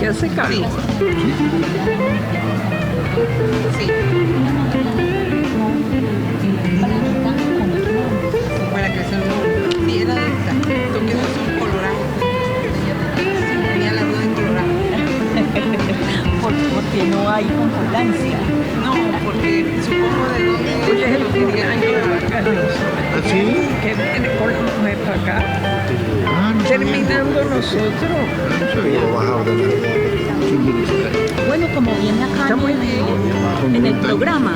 hace calor. Sí. Para crecer el mundo. Sí, era de esta. Toques de azul colorado. Tenía la duda de colorado. Porque no hay concordancia. No, porque supongo de dónde. Hoy es el cumpleaños de la Carlos. ¿Ah, sí? Que viene con la mujer para acá. No sabía. Terminando nosotros. No sabía, lo vas a ordenar. Bueno, como viene acá Está muy bien. en el programa,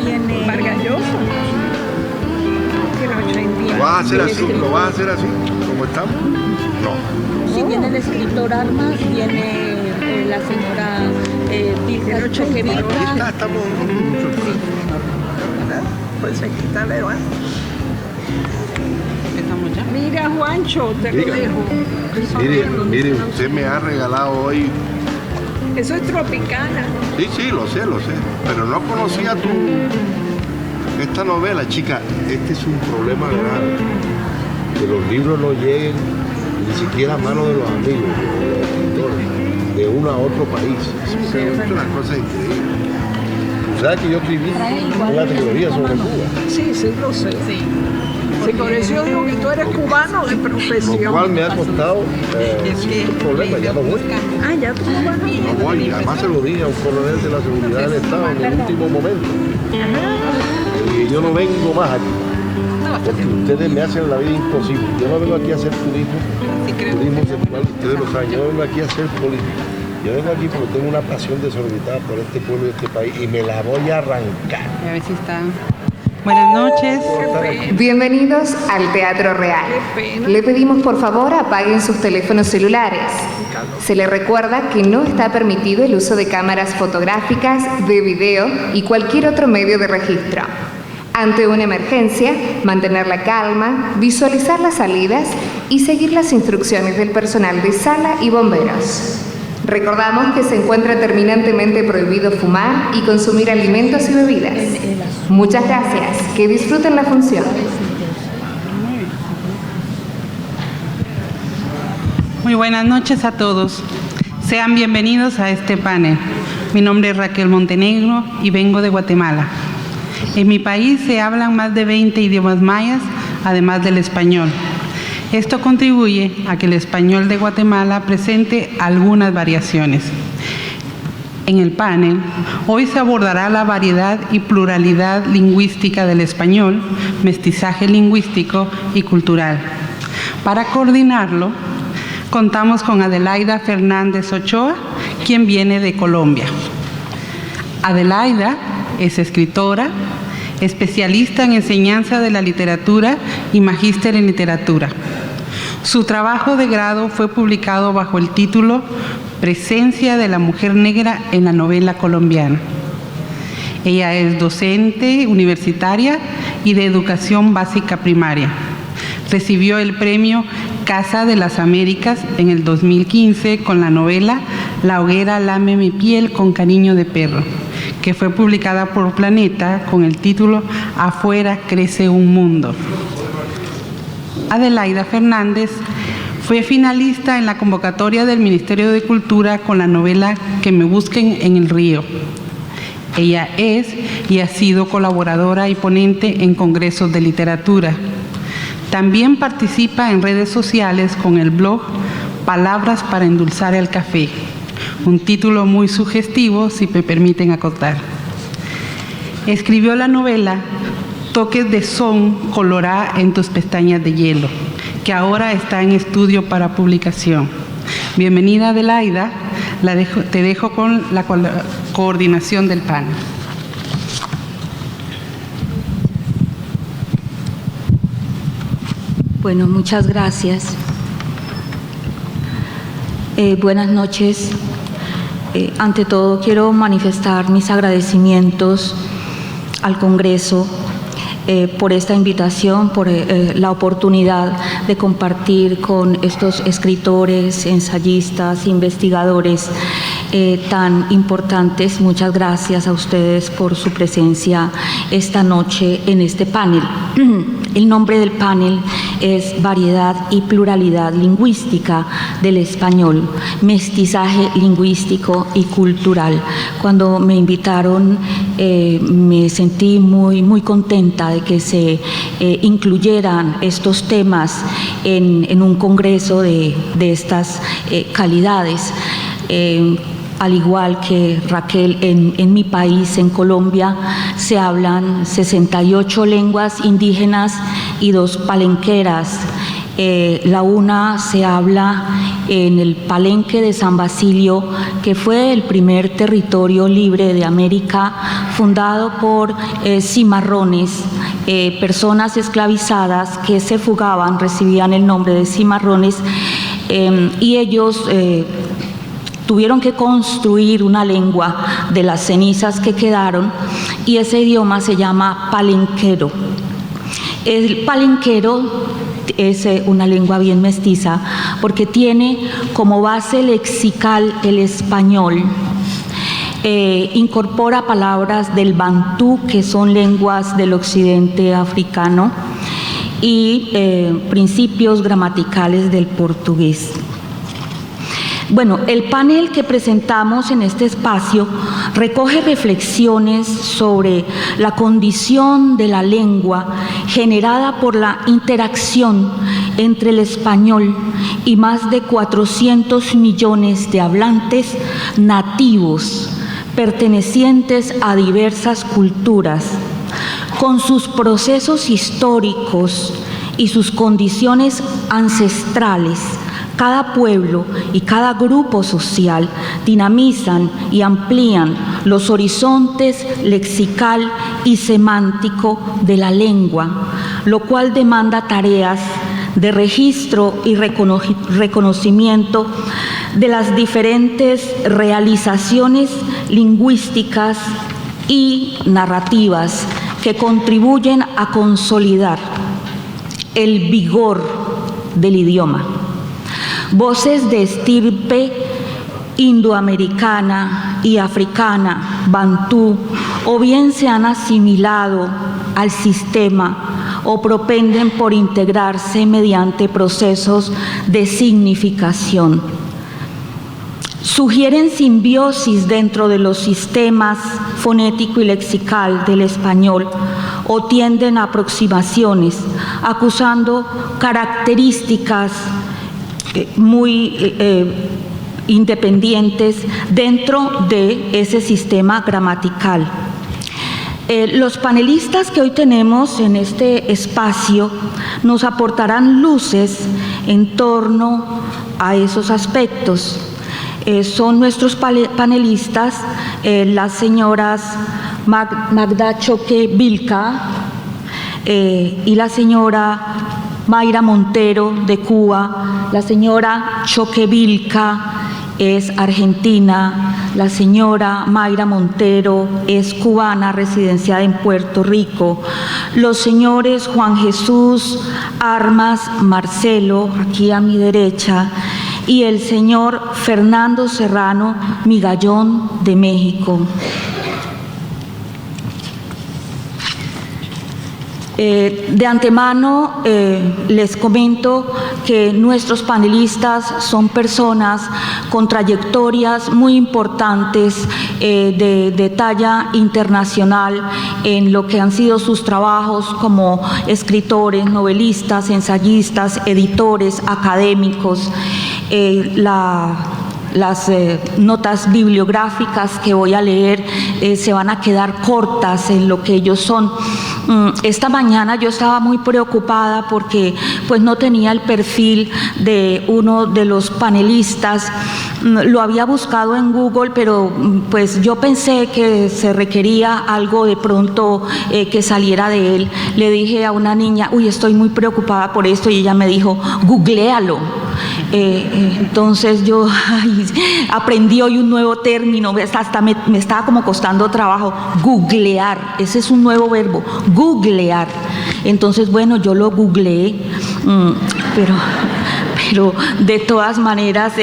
viene Vargas Llosa. Que no entendía. ¿Lo vas a hacer así? ¿Lo vas a hacer así? ¿Cómo estamos? No. sí, viene el escritor Armas, viene la señora Vilca Ahí Choquevica. estamos muchos. Pues aquí está León. Estamos ya. Mira, Juancho, te lo Dígame. dejo. Mire, usted me ha regalado hoy. Eso es Tropicana. Sí, lo sé. Pero no conocía esta novela, chica. Este es un problema grave. Que los libros no lleguen ni siquiera a manos de los amigos, de los escritores, de uno a otro país. Es una cosa increíble. ¿Sabes que yo escribí una trilogía sobre Cuba? Sí, lo sé. Sí. Sí, por eso yo digo que tú eres cubano de Lo profesión. cual me ha costado un problema, ya no voy. Ah, ya tú cubano. No voy, además se lo dije a un coronel de la seguridad del Estado en el último momento. Y yo no vengo más aquí, porque ustedes me hacen la vida imposible. Yo no vengo aquí a hacer turismo sexual, ustedes lo saben, yo vengo aquí a hacer política. Yo vengo aquí porque tengo una pasión desorbitada por este pueblo y este país y me la voy a arrancar. A ver si está. Buenas noches. Bienvenidos al Teatro Real. Le pedimos por favor apaguen sus teléfonos celulares. Se le recuerda que no está permitido el uso de cámaras fotográficas, de video y cualquier otro medio de registro. Ante una emergencia, mantener la calma, visualizar las salidas y seguir las instrucciones del personal de sala y bomberos. Recordamos que se encuentra terminantemente prohibido fumar y consumir alimentos y bebidas. Muchas gracias. Que disfruten la función. Muy buenas noches a todos. Sean bienvenidos a este panel. Mi nombre es Raquel Montenegro y vengo de Guatemala. En mi país se hablan más de 20 idiomas mayas, además del español. Esto contribuye a que el español de Guatemala presente algunas variaciones. En el panel, hoy se abordará la variedad y pluralidad lingüística del español, mestizaje lingüístico y cultural. Para coordinarlo, contamos con Adelaida Fernández Ochoa, quien viene de Colombia. Adelaida es escritora, especialista en enseñanza de la literatura y magíster en literatura. Su trabajo de grado fue publicado bajo el título Presencia de la mujer negra en la novela colombiana. Ella es docente universitaria y de educación básica primaria. Recibió el premio Casa de las Américas en el 2015 con la novela La hoguera lame mi piel con cariño de perro, que fue publicada por Planeta con el título Afuera crece un mundo. Adelaida Fernández fue finalista en la convocatoria del Ministerio de Cultura con la novela Que me busquen en el río. Ella es y ha sido colaboradora y ponente en congresos de literatura. También participa en redes sociales con el blog Palabras para endulzar el café, un título muy sugestivo, si me permiten acotar. Escribió la novela Toques de son colorá en tus pestañas de hielo, que ahora está en estudio para publicación. Bienvenida, Adelaida. Te dejo con la coordinación del panel. Bueno, muchas gracias. Buenas noches. Ante todo, quiero manifestar mis agradecimientos al Congreso por esta invitación, por la oportunidad de compartir con estos escritores, ensayistas, investigadores tan importantes. Muchas gracias a ustedes por su presencia esta noche en este panel. El nombre del panel es variedad y pluralidad lingüística del español, mestizaje lingüístico y cultural. Cuando me invitaron me sentí muy contenta de que se incluyeran estos temas en un congreso de estas calidades. Al igual que Raquel, en mi país, en Colombia, se hablan 68 lenguas indígenas y 2 palenqueras. La una se habla en el Palenque de San Basilio, que fue el primer territorio libre de América, fundado por cimarrones, personas esclavizadas que se fugaban, recibían el nombre de cimarrones, y ellos tuvieron que construir una lengua de las cenizas que quedaron, y ese idioma se llama palenquero. El palenquero es una lengua bien mestiza porque tiene como base lexical el español. Incorpora palabras del bantú, que son lenguas del occidente africano, y principios gramaticales del portugués. Bueno, el panel que presentamos en este espacio recoge reflexiones sobre la condición de la lengua generada por la interacción entre el español y más de 400 millones de hablantes nativos pertenecientes a diversas culturas, con sus procesos históricos y sus condiciones ancestrales. Cada pueblo y cada grupo social dinamizan y amplían los horizontes lexical y semántico de la lengua, lo cual demanda tareas de registro y reconocimiento de las diferentes realizaciones lingüísticas y narrativas que contribuyen a consolidar el vigor del idioma. Voces de estirpe indoamericana y africana, bantú, o bien se han asimilado al sistema o propenden por integrarse mediante procesos de significación. Sugieren simbiosis dentro de los sistemas fonético y lexical del español o tienden a aproximaciones, acusando características muy independientes dentro de ese sistema gramatical. Los panelistas que hoy tenemos en este espacio nos aportarán luces en torno a esos aspectos. Son nuestros panelistas las señoras Magda Choque Vilca y la señora Mayra Montero de Cuba. La señora Choque Vilca es argentina, la señora Mayra Montero es cubana, residenciada en Puerto Rico. Los señores Juan Jesús Armas Marcelo, aquí a mi derecha, y el señor Fernando Serrano Migallón de México. De antemano les comento que nuestros panelistas son personas con trayectorias muy importantes de talla internacional en lo que han sido sus trabajos como escritores, novelistas, ensayistas, editores, académicos. Las notas bibliográficas que voy a leer se van a quedar cortas en lo que ellos son. Esta mañana yo estaba muy preocupada porque pues no tenía el perfil de uno de los panelistas. Lo había buscado en Google, pero pues yo pensé que se requería algo de pronto que saliera de él. Le dije a una niña, uy, estoy muy preocupada por esto, y ella me dijo, googléalo. Entonces yo aprendí hoy un nuevo término, hasta me estaba como costando trabajo, googlear, ese es un nuevo verbo, googlear. Entonces bueno, yo lo googleé, pero de todas maneras,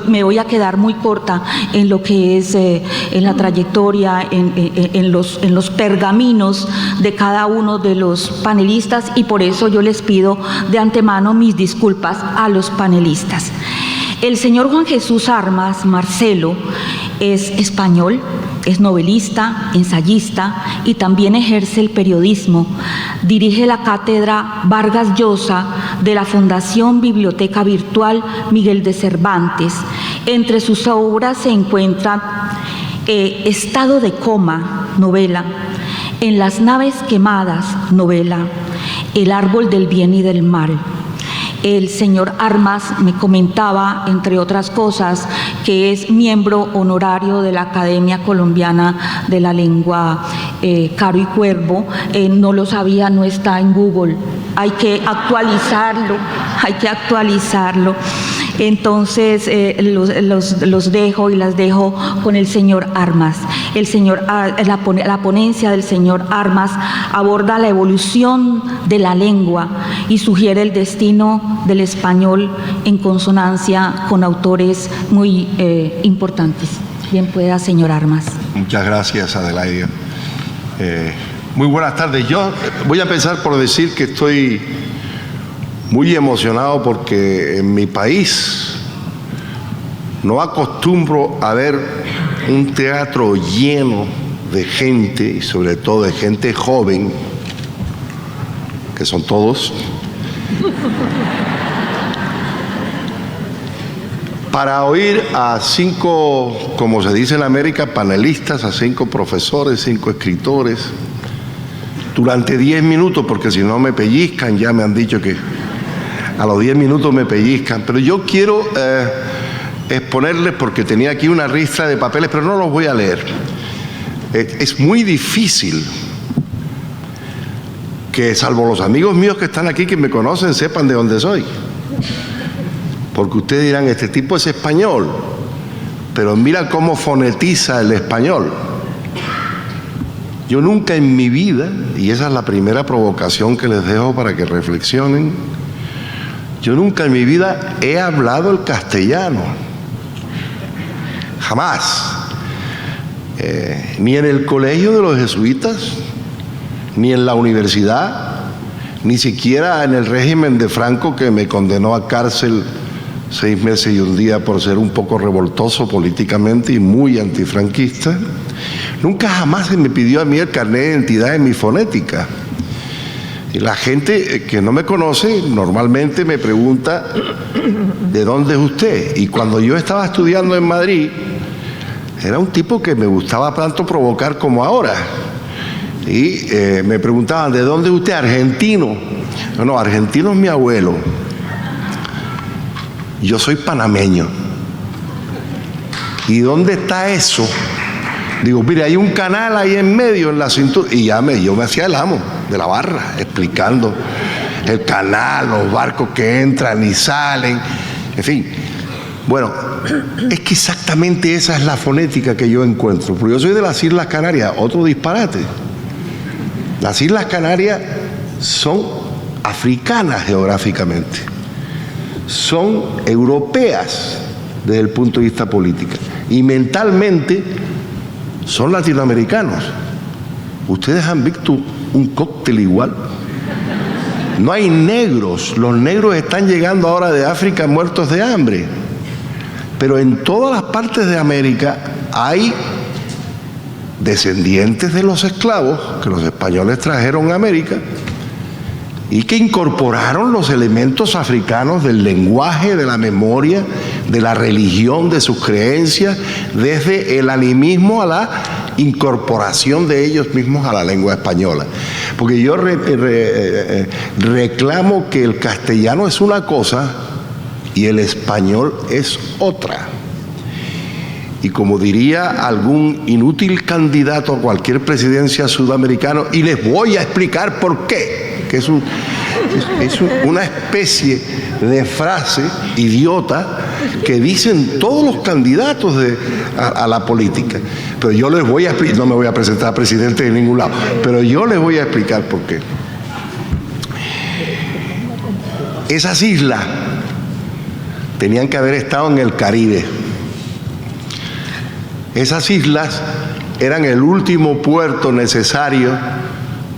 me voy a quedar muy corta en lo que es en la trayectoria, en los pergaminos de cada uno de los panelistas, y por eso yo les pido de antemano mis disculpas a los panelistas. El señor Juan Jesús Armas Marcelo es español, es novelista, ensayista y también ejerce el periodismo. Dirige la cátedra Vargas Llosa de la Fundación Biblioteca Virtual Miguel de Cervantes. Entre sus obras se encuentra Estado de Coma, novela, En las naves quemadas, novela, El árbol del bien y del mal. El señor Armas me comentaba, entre otras cosas, que es miembro honorario de la Academia Colombiana de la Lengua Caro y Cuervo. No lo sabía, no está en Google. Hay que actualizarlo. Entonces los dejo y las dejo con el señor Armas. La ponencia del señor Armas aborda la evolución de la lengua y sugiere el destino del español en consonancia con autores muy importantes. Bien pueda, señor Armas. Muchas gracias, Adelaida. Muy buenas tardes. Yo voy a empezar por decir que estoy muy emocionado porque en mi país no acostumbro a ver un teatro lleno de gente, y sobre todo de gente joven, que son todos, para oír a 5, como se dice en América, panelistas, a 5 profesores, 5 escritores, durante 10 minutos, porque si no me pellizcan. Ya me han dicho que a los 10 minutos me pellizcan, pero yo quiero exponerles, porque tenía aquí una ristra de papeles, pero no los voy a leer. Es muy difícil que, salvo los amigos míos que están aquí, que me conocen, sepan de dónde soy. Porque ustedes dirán, este tipo es español, pero mira cómo fonetiza el español. Yo nunca en mi vida, y esa es la primera provocación que les dejo para que reflexionen, yo nunca en mi vida he hablado el castellano. Jamás. Ni en el colegio de los jesuitas, ni en la universidad, ni siquiera en el régimen de Franco, que me condenó a cárcel 6 meses y un día por ser un poco revoltoso políticamente y muy antifranquista. Nunca jamás se me pidió a mí el carnet de identidad en mi fonética. Y la gente que no me conoce normalmente me pregunta, ¿de dónde es usted? Y cuando yo estaba estudiando en Madrid, era un tipo que me gustaba tanto provocar como ahora. Y me preguntaban, ¿de dónde es usted? Argentino. No, argentino es mi abuelo. Yo soy panameño. ¿Y dónde está eso? Digo, mire, hay un canal ahí en medio, en la cintura. Y yo me hacía el amo de la barra, explicando el canal, los barcos que entran y salen, en fin. Bueno, es que exactamente esa es la fonética que yo encuentro. Porque yo soy de las Islas Canarias, otro disparate. Las Islas Canarias son africanas geográficamente, son europeas desde el punto de vista político, y mentalmente son latinoamericanos. Ustedes han visto un cóctel igual. No hay negros, los negros están llegando ahora de África muertos de hambre, pero en todas las partes de América hay descendientes de los esclavos que los españoles trajeron a América y que incorporaron los elementos africanos del lenguaje, de la memoria, de la religión, de sus creencias, desde el animismo a la incorporación de ellos mismos a la lengua española. Porque yo reclamo que el castellano es una cosa y el español es otra. Y como diría algún inútil candidato a cualquier presidencia sudamericano, y les voy a explicar por qué, que es una especie de frase idiota que dicen todos los candidatos a la política. Pero yo les voy a explicar, no me voy a presentar a presidente de ningún lado, pero yo les voy a explicar por qué. Esas islas tenían que haber estado en el Caribe. Esas islas eran el último puerto necesario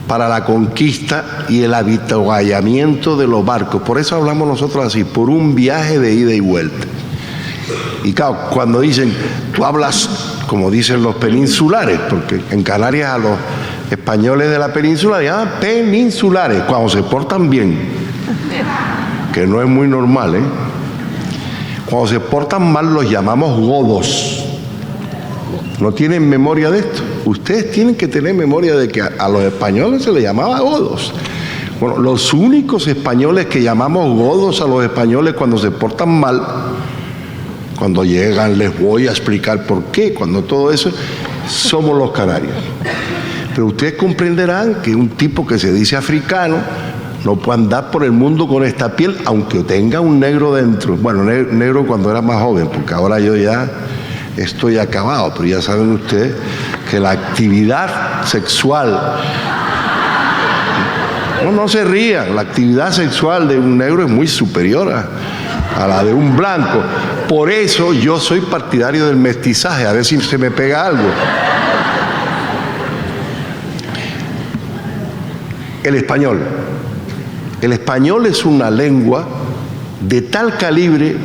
para la conquista y el avituallamiento de los barcos. Por eso hablamos nosotros así, por un viaje de ida y vuelta. Y claro, cuando dicen, tú hablas, como dicen los peninsulares, porque en Canarias a los españoles de la península le llaman peninsulares, cuando se portan bien, que no es muy normal, ¿eh? Cuando se portan mal los llamamos godos. ¿No tienen memoria de esto? Ustedes tienen que tener memoria de que a los españoles se les llamaba godos. Bueno, los únicos españoles que llamamos godos a los españoles cuando se portan mal, cuando llegan, les voy a explicar por qué, cuando todo eso, somos los canarios. Pero ustedes comprenderán que un tipo que se dice africano no puede andar por el mundo con esta piel, aunque tenga un negro dentro. Bueno, negro cuando era más joven, porque ahora yo ya estoy acabado, pero ya saben ustedes que la actividad sexual, no se rían, la actividad sexual de un negro es muy superior a la de un blanco. Por eso yo soy partidario del mestizaje, a ver si se me pega algo. El español es una lengua de tal calibre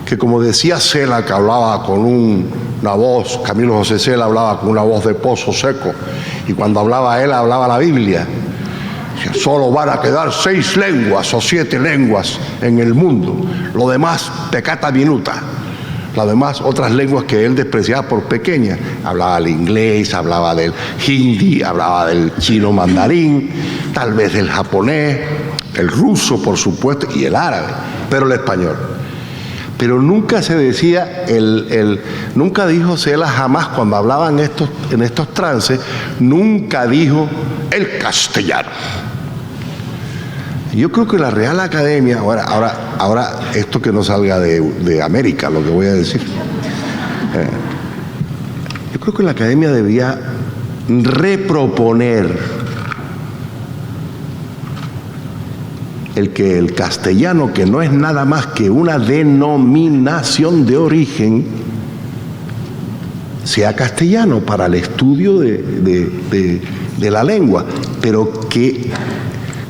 que, como decía Cela, que hablaba con una voz, Camilo José Cela hablaba con una voz de pozo seco, y cuando hablaba él, hablaba la Biblia. Solo van a quedar 6 lenguas o 7 lenguas en el mundo, lo demás peccata minuta. Las demás, otras lenguas que él despreciaba por pequeñas. Hablaba el inglés, hablaba del hindi, hablaba del chino mandarín, tal vez del japonés, el ruso, por supuesto, y el árabe, pero el español. Pero nunca se decía, nunca dijo Cela jamás, cuando hablaba en estos trances, nunca dijo el castellano. Yo creo que la Real Academia, ahora esto que no salga de América, lo que voy a decir, yo creo que la Academia debía reproponer que el castellano, que no es nada más que una denominación de origen, sea castellano para el estudio de la lengua, pero que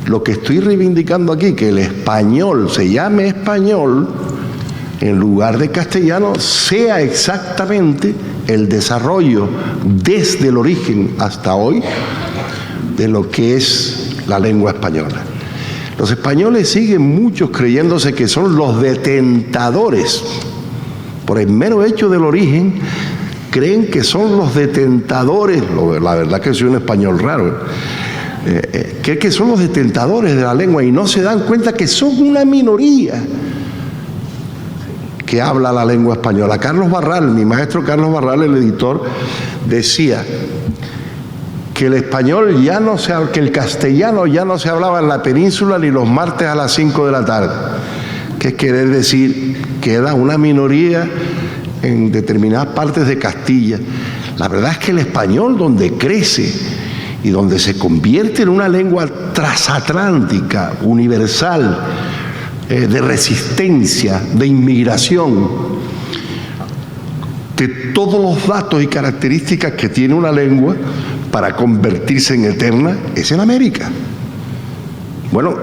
lo que estoy reivindicando aquí, que el español se llame español en lugar de castellano, sea exactamente el desarrollo desde el origen hasta hoy de lo que es la lengua española. Los españoles siguen muchos creyéndose que son los detentadores, por el mero hecho del origen, creen que son los detentadores, la verdad que soy un español raro, creen que son los detentadores de la lengua y no se dan cuenta que son una minoría que habla la lengua española. Carlos Barral, mi maestro Carlos Barral, el editor, decía que el español que el castellano ya no se hablaba en la península ni los martes a las 5 de la tarde, que es querer decir que era una minoría en determinadas partes de Castilla. La verdad es que el español, donde crece y donde se convierte en una lengua transatlántica, universal, de resistencia, de inmigración, de todos los datos y características que tiene una lengua para convertirse en eterna, es en América. Bueno,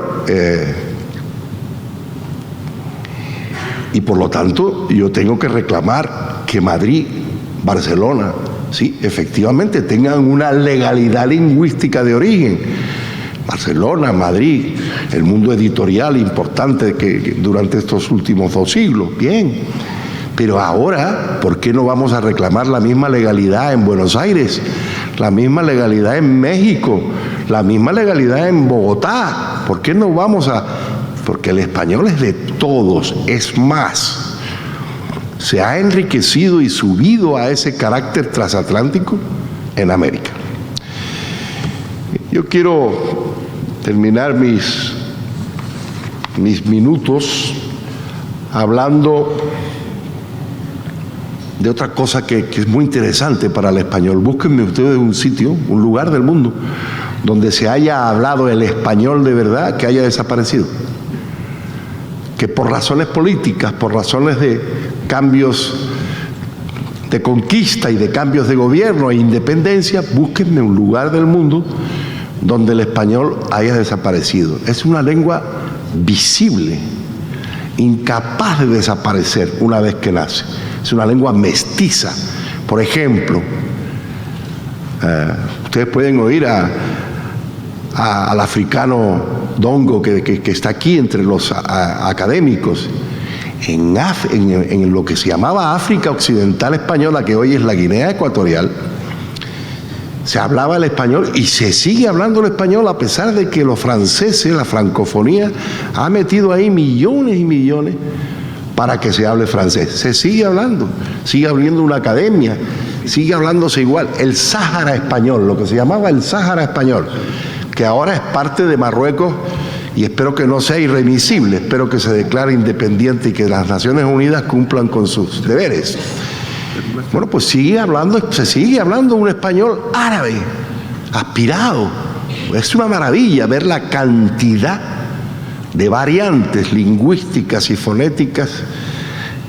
y por lo tanto yo tengo que reclamar que Madrid, Barcelona, sí, efectivamente tengan una legalidad lingüística de origen. Barcelona, Madrid, el mundo editorial importante que durante estos últimos 2 siglos, bien. Pero ahora, ¿por qué no vamos a reclamar la misma legalidad en Buenos Aires, la misma legalidad en México, la misma legalidad en Bogotá? ¿Por qué no vamos a...? Porque el español es de todos, es más. Se ha enriquecido y subido a ese carácter transatlántico en América. Yo quiero terminar mis minutos hablando de otra cosa que es muy interesante para el español. Búsquenme ustedes un sitio, un lugar del mundo donde se haya hablado el español de verdad que haya desaparecido. que por razones políticas, por razones de cambios de conquista y de cambios de gobierno e independencia, búsquenme un lugar del mundo donde el español haya desaparecido. Es una lengua visible, incapaz de desaparecer una vez que nace. Es una lengua mestiza. Por ejemplo, ustedes pueden oír al africano Dongo que está aquí entre los académicos. En lo que se llamaba África Occidental Española, que hoy es la Guinea Ecuatorial, se hablaba el español y se sigue hablando el español a pesar de que los franceses, la francofonía, ha metido ahí millones y millones para que se hable francés. Se sigue hablando, sigue abriendo una academia, sigue hablándose igual. El Sáhara español, lo que se llamaba el Sáhara español, que ahora es parte de Marruecos, y espero que no sea irremisible, espero que se declare independiente y que las Naciones Unidas cumplan con sus deberes. Bueno, pues se sigue hablando un español árabe, aspirado. Es una maravilla ver la cantidad de variantes lingüísticas y fonéticas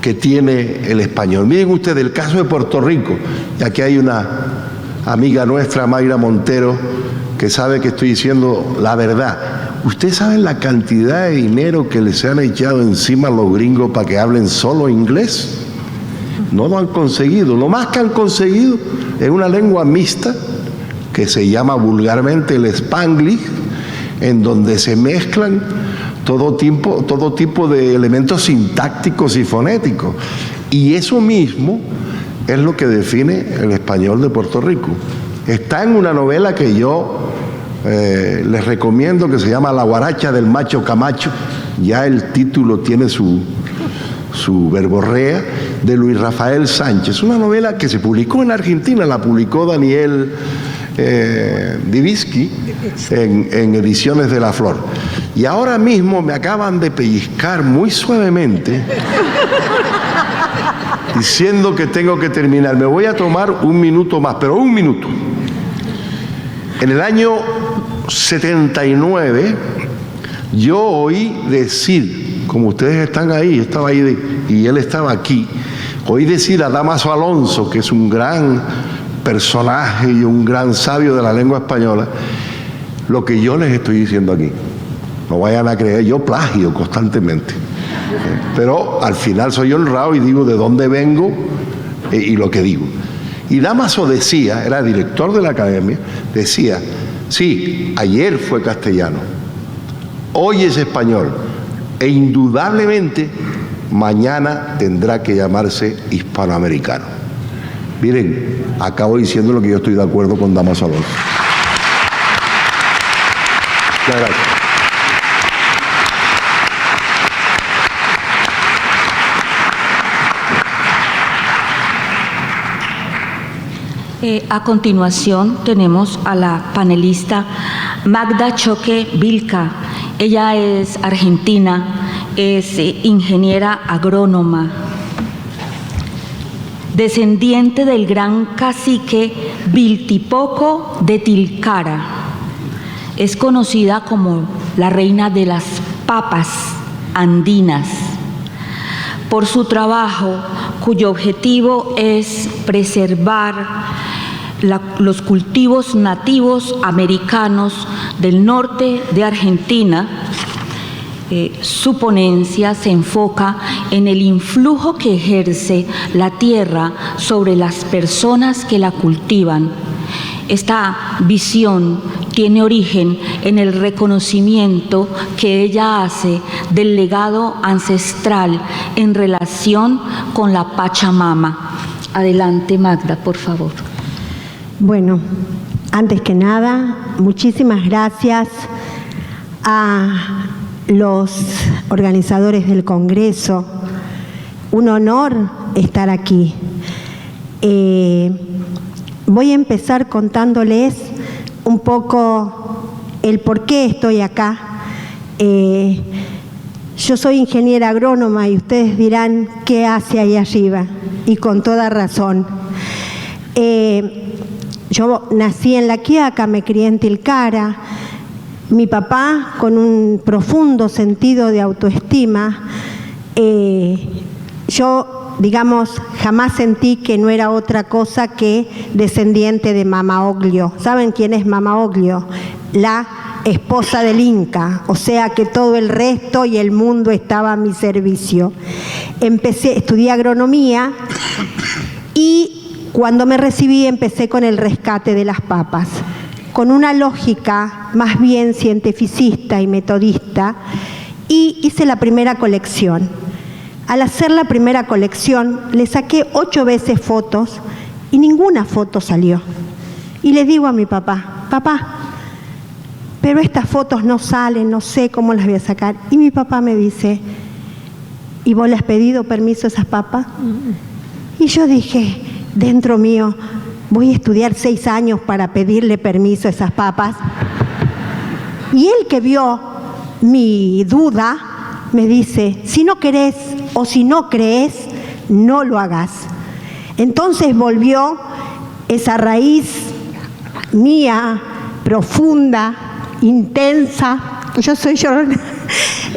que tiene el español. Miren ustedes el caso de Puerto Rico, y aquí hay una amiga nuestra, Mayra Montero, que sabe que estoy diciendo la verdad. ¿Ustedes saben la cantidad de dinero que les han echado encima a los gringos para que hablen solo inglés? No lo han conseguido. Lo más que han conseguido es una lengua mixta que se llama vulgarmente el Spanglish, en donde se mezclan todo tipo de elementos sintácticos y fonéticos. Y eso mismo es lo que define el español de Puerto Rico. Está en una novela que yo les recomiendo, que se llama La guaracha del macho Camacho. Ya el título tiene su verborrea, de Luis Rafael Sánchez. Una novela que se publicó en Argentina, la publicó Daniel Divisky en Ediciones de la Flor. Y ahora mismo me acaban de pellizcar muy suavemente diciendo que tengo que terminar. Me voy a tomar un minuto más, pero un minuto. En el año 79 yo oí decir, como ustedes están ahí, estaba ahí y él estaba aquí, oí decir a Dámaso Alonso, que es un gran personaje y un gran sabio de la lengua española, lo que yo les estoy diciendo aquí. No vayan a creer, yo plagio constantemente, pero al final soy honrado y digo de dónde vengo y lo que digo. Y Dámaso decía, era director de la academia, decía, sí, ayer fue castellano, hoy es español, e indudablemente mañana tendrá que llamarse hispanoamericano. Miren, acabo diciendo lo que yo estoy de acuerdo con Dámaso Alonso. Muchas gracias. A continuación tenemos a la panelista Magda Choque Vilca. Ella es argentina, es ingeniera agrónoma, descendiente del gran cacique Viltipoco de Tilcara. Es conocida como la reina de las papas andinas por su trabajo, cuyo objetivo es preservar los cultivos nativos americanos del norte de Argentina. Su ponencia se enfoca en el influjo que ejerce la tierra sobre las personas que la cultivan. Esta visión tiene origen en el reconocimiento que ella hace del legado ancestral en relación con la Pachamama. Adelante, Magda, por favor. Bueno, antes que nada, muchísimas gracias a los organizadores del Congreso. Un honor estar aquí. Voy a empezar contándoles un poco el por qué estoy acá. Yo soy ingeniera agrónoma y ustedes dirán qué hace ahí arriba, y con toda razón. Yo nací en La Quiaca, me crié en Tilcara. Mi papá, con un profundo sentido de autoestima, yo, digamos, jamás sentí que no era otra cosa que descendiente de Mama Oglio. ¿Saben quién es Mama Oglio? La esposa del Inca, o sea que todo el resto y el mundo estaba a mi servicio. Estudié agronomía y cuando me recibí empecé con el rescate de las papas, con una lógica más bien cientificista y metodista, y hice la primera colección. Al hacer la primera colección le saqué 8 veces fotos y ninguna foto salió. Y le digo a mi papá, papá, pero estas fotos no salen, no sé cómo las voy a sacar. Y mi papá me dice, ¿y vos le has pedido permiso a esas papas? Y yo dije, dentro mío, voy a estudiar 6 años para pedirle permiso a esas papas. Y él, que vio mi duda, me dice, si no querés o si no crees, no lo hagas. Entonces volvió esa raíz mía, profunda, intensa, yo soy llorona,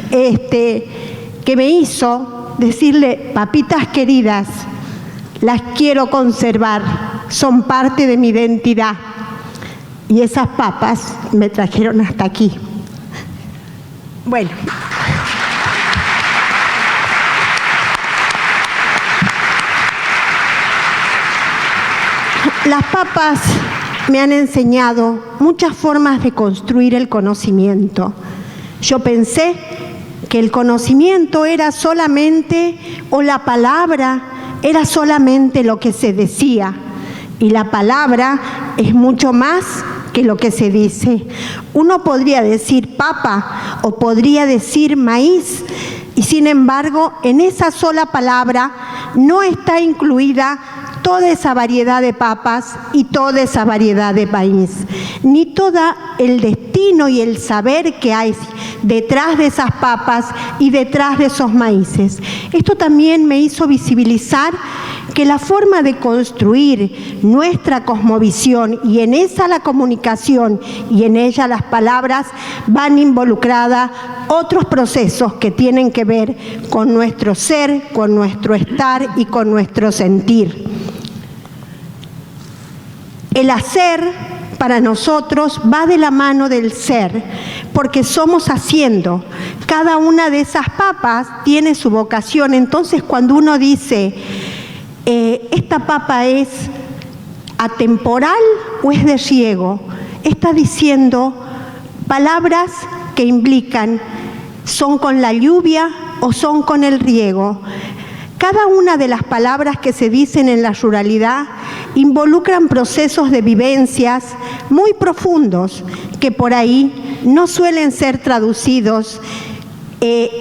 que me hizo decirle, papitas queridas, las quiero conservar, son parte de mi identidad. Y esas papas me trajeron hasta aquí. Bueno. Las papas me han enseñado muchas formas de construir el conocimiento. Yo pensé que el conocimiento era solamente, o la palabra era solamente lo que se decía, y la palabra es mucho más que lo que se dice. Uno podría decir papa o podría decir maíz, y sin embargo, en esa sola palabra no está incluida toda esa variedad de papas y toda esa variedad de maíz, ni todo el destino y el saber que hay detrás de esas papas y detrás de esos maíces. Esto también me hizo visibilizar que la forma de construir nuestra cosmovisión, y en esa la comunicación y en ella las palabras, van involucradas otros procesos que tienen que ver con nuestro ser, con nuestro estar y con nuestro sentir. El hacer para nosotros va de la mano del ser, porque somos haciendo. Cada una de esas papas tiene su vocación. Entonces, cuando uno dice, esta papa es atemporal o es de riego, está diciendo palabras que implican, son con la lluvia o son con el riego. Cada una de las palabras que se dicen en la ruralidad involucran procesos de vivencias muy profundos que por ahí no suelen ser traducidos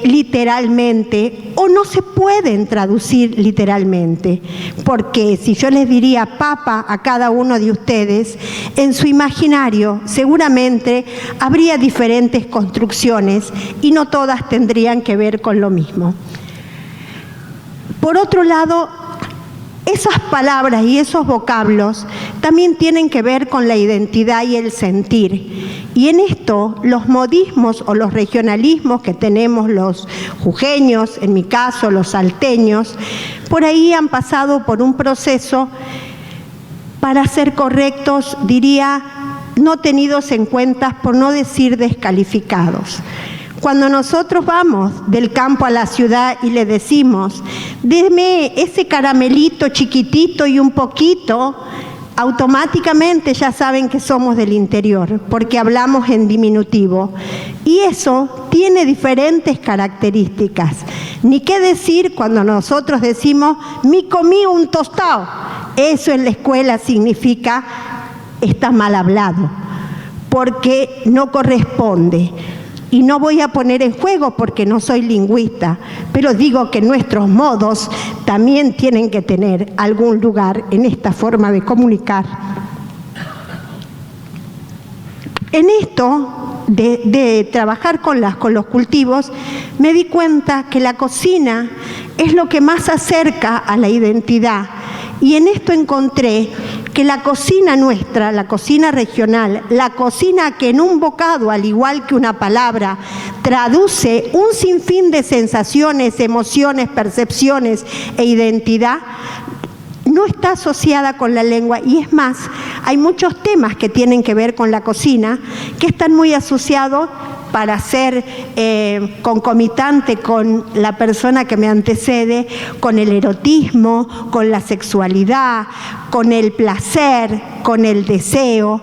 literalmente, o no se pueden traducir literalmente, porque si yo les diría papa a cada uno de ustedes, en su imaginario seguramente habría diferentes construcciones y no todas tendrían que ver con lo mismo. Por otro lado, esas palabras y esos vocablos también tienen que ver con la identidad y el sentir. Y en esto, los modismos o los regionalismos que tenemos los jujeños, en mi caso los salteños, por ahí han pasado por un proceso, para ser correctos, diría, no tenidos en cuenta, por no decir descalificados. Cuando nosotros vamos del campo a la ciudad y le decimos, deme ese caramelito chiquitito y un poquito, automáticamente ya saben que somos del interior, porque hablamos en diminutivo. Y eso tiene diferentes características. Ni qué decir cuando nosotros decimos, me comí un tostado. Eso en la escuela significa, está mal hablado, porque no corresponde. Y no voy a poner en juego porque no soy lingüista, pero digo que nuestros modos también tienen que tener algún lugar en esta forma de comunicar. En esto de trabajar con los cultivos, me di cuenta que la cocina es lo que más acerca a la identidad. Y en esto encontré que la cocina nuestra, la cocina regional, la cocina que en un bocado, al igual que una palabra, traduce un sinfín de sensaciones, emociones, percepciones e identidad, no está asociada con la lengua, y es más, hay muchos temas que tienen que ver con la cocina que están muy asociados para ser concomitante con la persona que me antecede, con el erotismo, con la sexualidad, con el placer, con el deseo.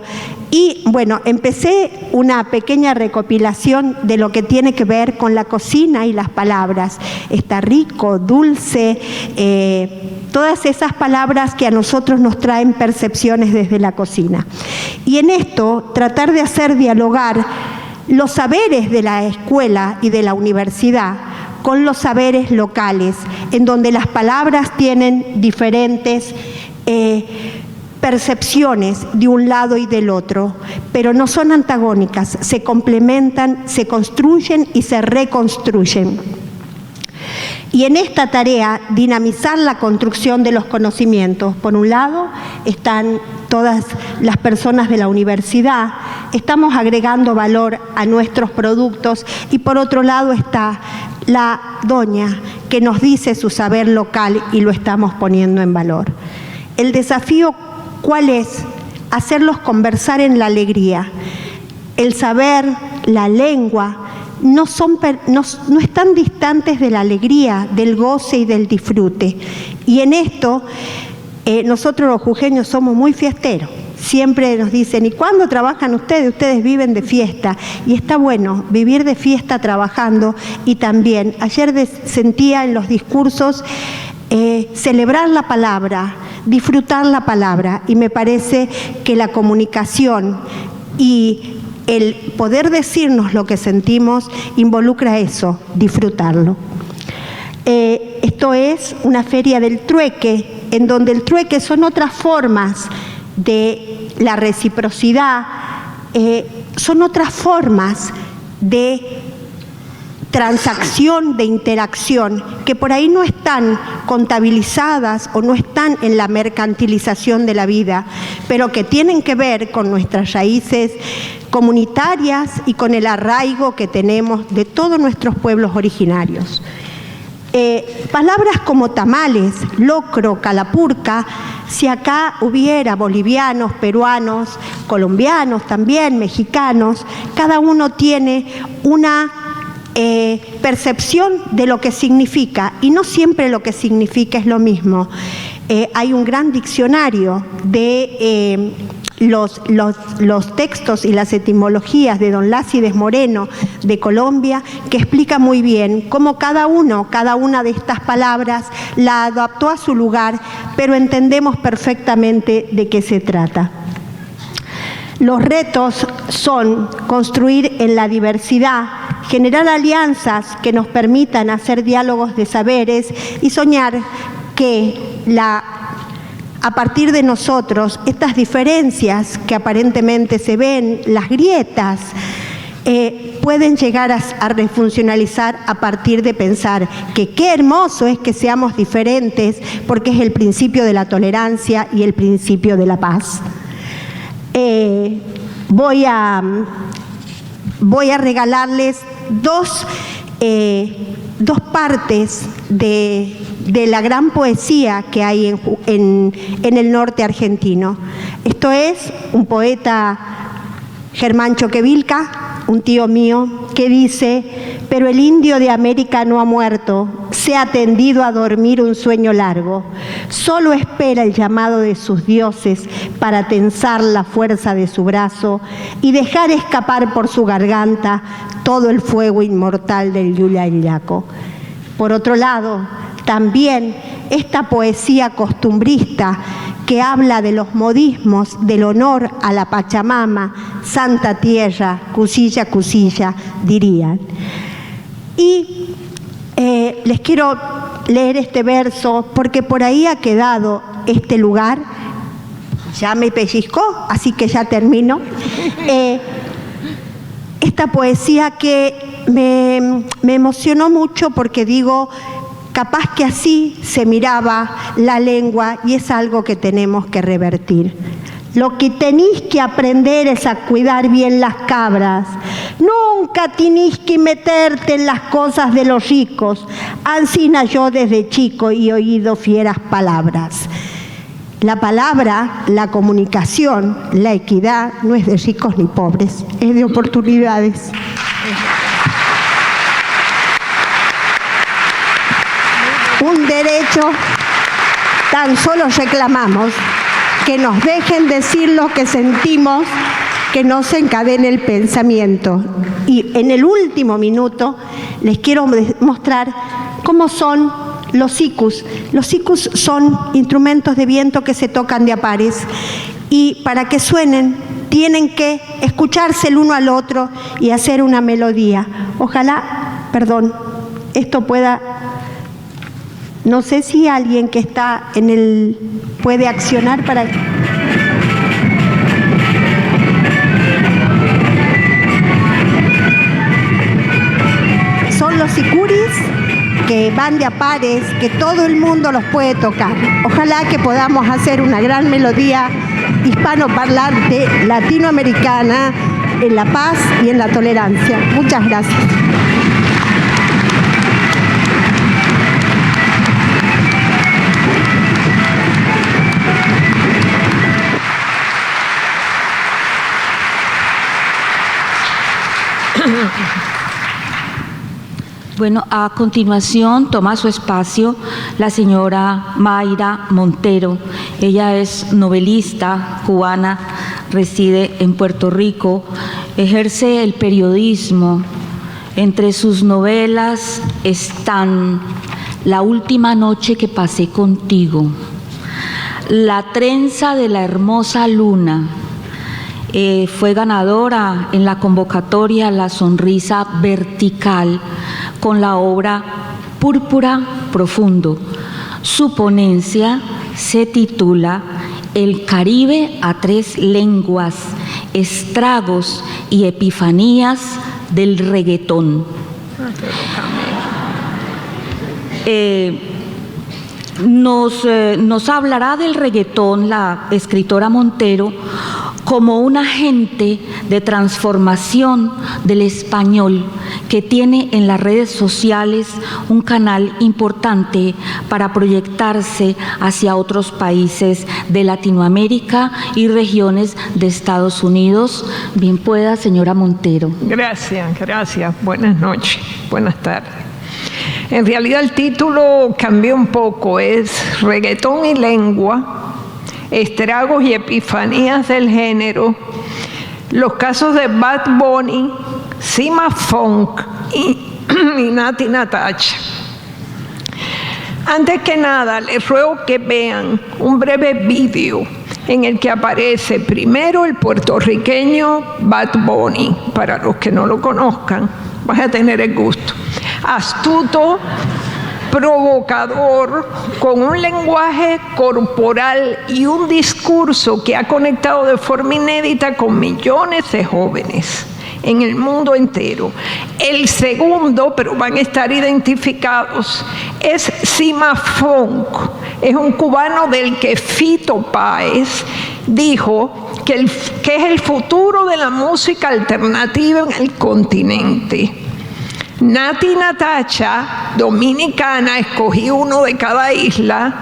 Y bueno, empecé una pequeña recopilación de lo que tiene que ver con la cocina y las palabras. Está rico, dulce, todas esas palabras que a nosotros nos traen percepciones desde la cocina. Y en esto, tratar de hacer dialogar los saberes de la escuela y de la universidad con los saberes locales, en donde las palabras tienen diferentes percepciones de un lado y del otro, pero no son antagónicas, se complementan, se construyen y se reconstruyen. Y en esta tarea, dinamizar la construcción de los conocimientos. Por un lado, están todas las personas de la universidad, estamos agregando valor a nuestros productos, y por otro lado está la doña que nos dice su saber local y lo estamos poniendo en valor. El desafío, ¿cuál es? Hacerlos conversar en la alegría. El saber, la lengua, no están distantes de la alegría, del goce y del disfrute. Y en esto, nosotros los jujeños somos muy fiesteros. Siempre nos dicen, ¿y cuándo trabajan ustedes? Ustedes viven de fiesta. Y está bueno vivir de fiesta trabajando. Y también, ayer sentía en los discursos, celebrar la palabra, disfrutar la palabra. Y me parece que la comunicación y el poder decirnos lo que sentimos involucra eso, disfrutarlo. Esto es una feria del trueque, en donde el trueque son otras formas de la reciprocidad, son otras formas de transacción, de interacción, que por ahí no están contabilizadas o no están en la mercantilización de la vida, pero que tienen que ver con nuestras raíces comunitarias y con el arraigo que tenemos de todos nuestros pueblos originarios. Palabras como tamales, locro, calapurca, si acá hubiera bolivianos, peruanos, colombianos también, mexicanos, cada uno tiene una percepción de lo que significa, y no siempre lo que significa es lo mismo. Hay un gran diccionario de los textos y las etimologías de don Lácides Moreno de Colombia, que explica muy bien cómo cada una de estas palabras la adaptó a su lugar, pero entendemos perfectamente de qué se trata. Los retos son construir en la diversidad, generar alianzas que nos permitan hacer diálogos de saberes y soñar que a partir de nosotros, estas diferencias que aparentemente se ven, las grietas, pueden llegar a refuncionalizar a partir de pensar que qué hermoso es que seamos diferentes, porque es el principio de la tolerancia y el principio de la paz. Voy a regalarles dos partes de la gran poesía que hay en el norte argentino. Esto es un poeta, Germán Choquevilca, un tío mío, que dice: pero el indio de América no ha muerto, se ha tendido a dormir un sueño largo, solo espera el llamado de sus dioses para tensar la fuerza de su brazo y dejar escapar por su garganta todo el fuego inmortal del Yuyayaco. Por otro lado, también esta poesía costumbrista que habla de los modismos, del honor a la Pachamama, Santa Tierra, Cusilla, Cusilla, dirían. Y les quiero leer este verso porque por ahí ha quedado este lugar. Ya me pellizcó, así que ya termino. Esta poesía que me emocionó mucho porque digo, capaz que así se miraba la lengua y es algo que tenemos que revertir. Lo que tenéis que aprender es a cuidar bien las cabras. Nunca tenéis que meterte en las cosas de los ricos. Ansina yo desde chico y he oído fieras palabras. La palabra, la comunicación, la equidad no es de ricos ni pobres, es de oportunidades. Un derecho, tan solo reclamamos que nos dejen decir lo que sentimos, que no se encadene el pensamiento. Y en el último minuto les quiero mostrar cómo son los sikus. Los sikus son instrumentos de viento que se tocan de a pares y para que suenen tienen que escucharse el uno al otro y hacer una melodía. Ojalá, esto pueda... No sé si alguien que está en el... puede accionar para... Son los sikuris que van de a pares, que todo el mundo los puede tocar. Ojalá que podamos hacer una gran melodía hispanoparlante, latinoamericana, en la paz y en la tolerancia. Muchas gracias. Bueno, a continuación toma su espacio la señora Mayra Montero. Ella es novelista cubana, reside en Puerto Rico, ejerce el periodismo. Entre sus novelas están La última noche que pasé contigo, La trenza de la hermosa luna. Fue ganadora en la convocatoria La sonrisa vertical con la obra Púrpura profundo. Su ponencia se titula El Caribe a tres lenguas, estragos y epifanías del reggaetón. Nos hablará del reggaetón la escritora Montero como un agente de transformación del español que tiene en las redes sociales un canal importante para proyectarse hacia otros países de Latinoamérica y regiones de Estados Unidos. Bien pueda, señora Montero. Gracias. Buenas noches, buenas tardes. En realidad el título cambió un poco, es Reggaetón y lengua, estragos y epifanías del género, los casos de Bad Bunny, Sima Funk y Nati Natasha. Antes que nada, les ruego que vean un breve vídeo en el que aparece primero el puertorriqueño Bad Bunny, para los que no lo conozcan, vas a tener el gusto. Astuto, provocador, con un lenguaje corporal y un discurso que ha conectado de forma inédita con millones de jóvenes en el mundo entero. El segundo, pero van a estar identificados, es Sima Funk. Es un cubano del que Fito Páez dijo que es el futuro de la música alternativa en el continente. Nati Natasha, dominicana, escogí uno de cada isla,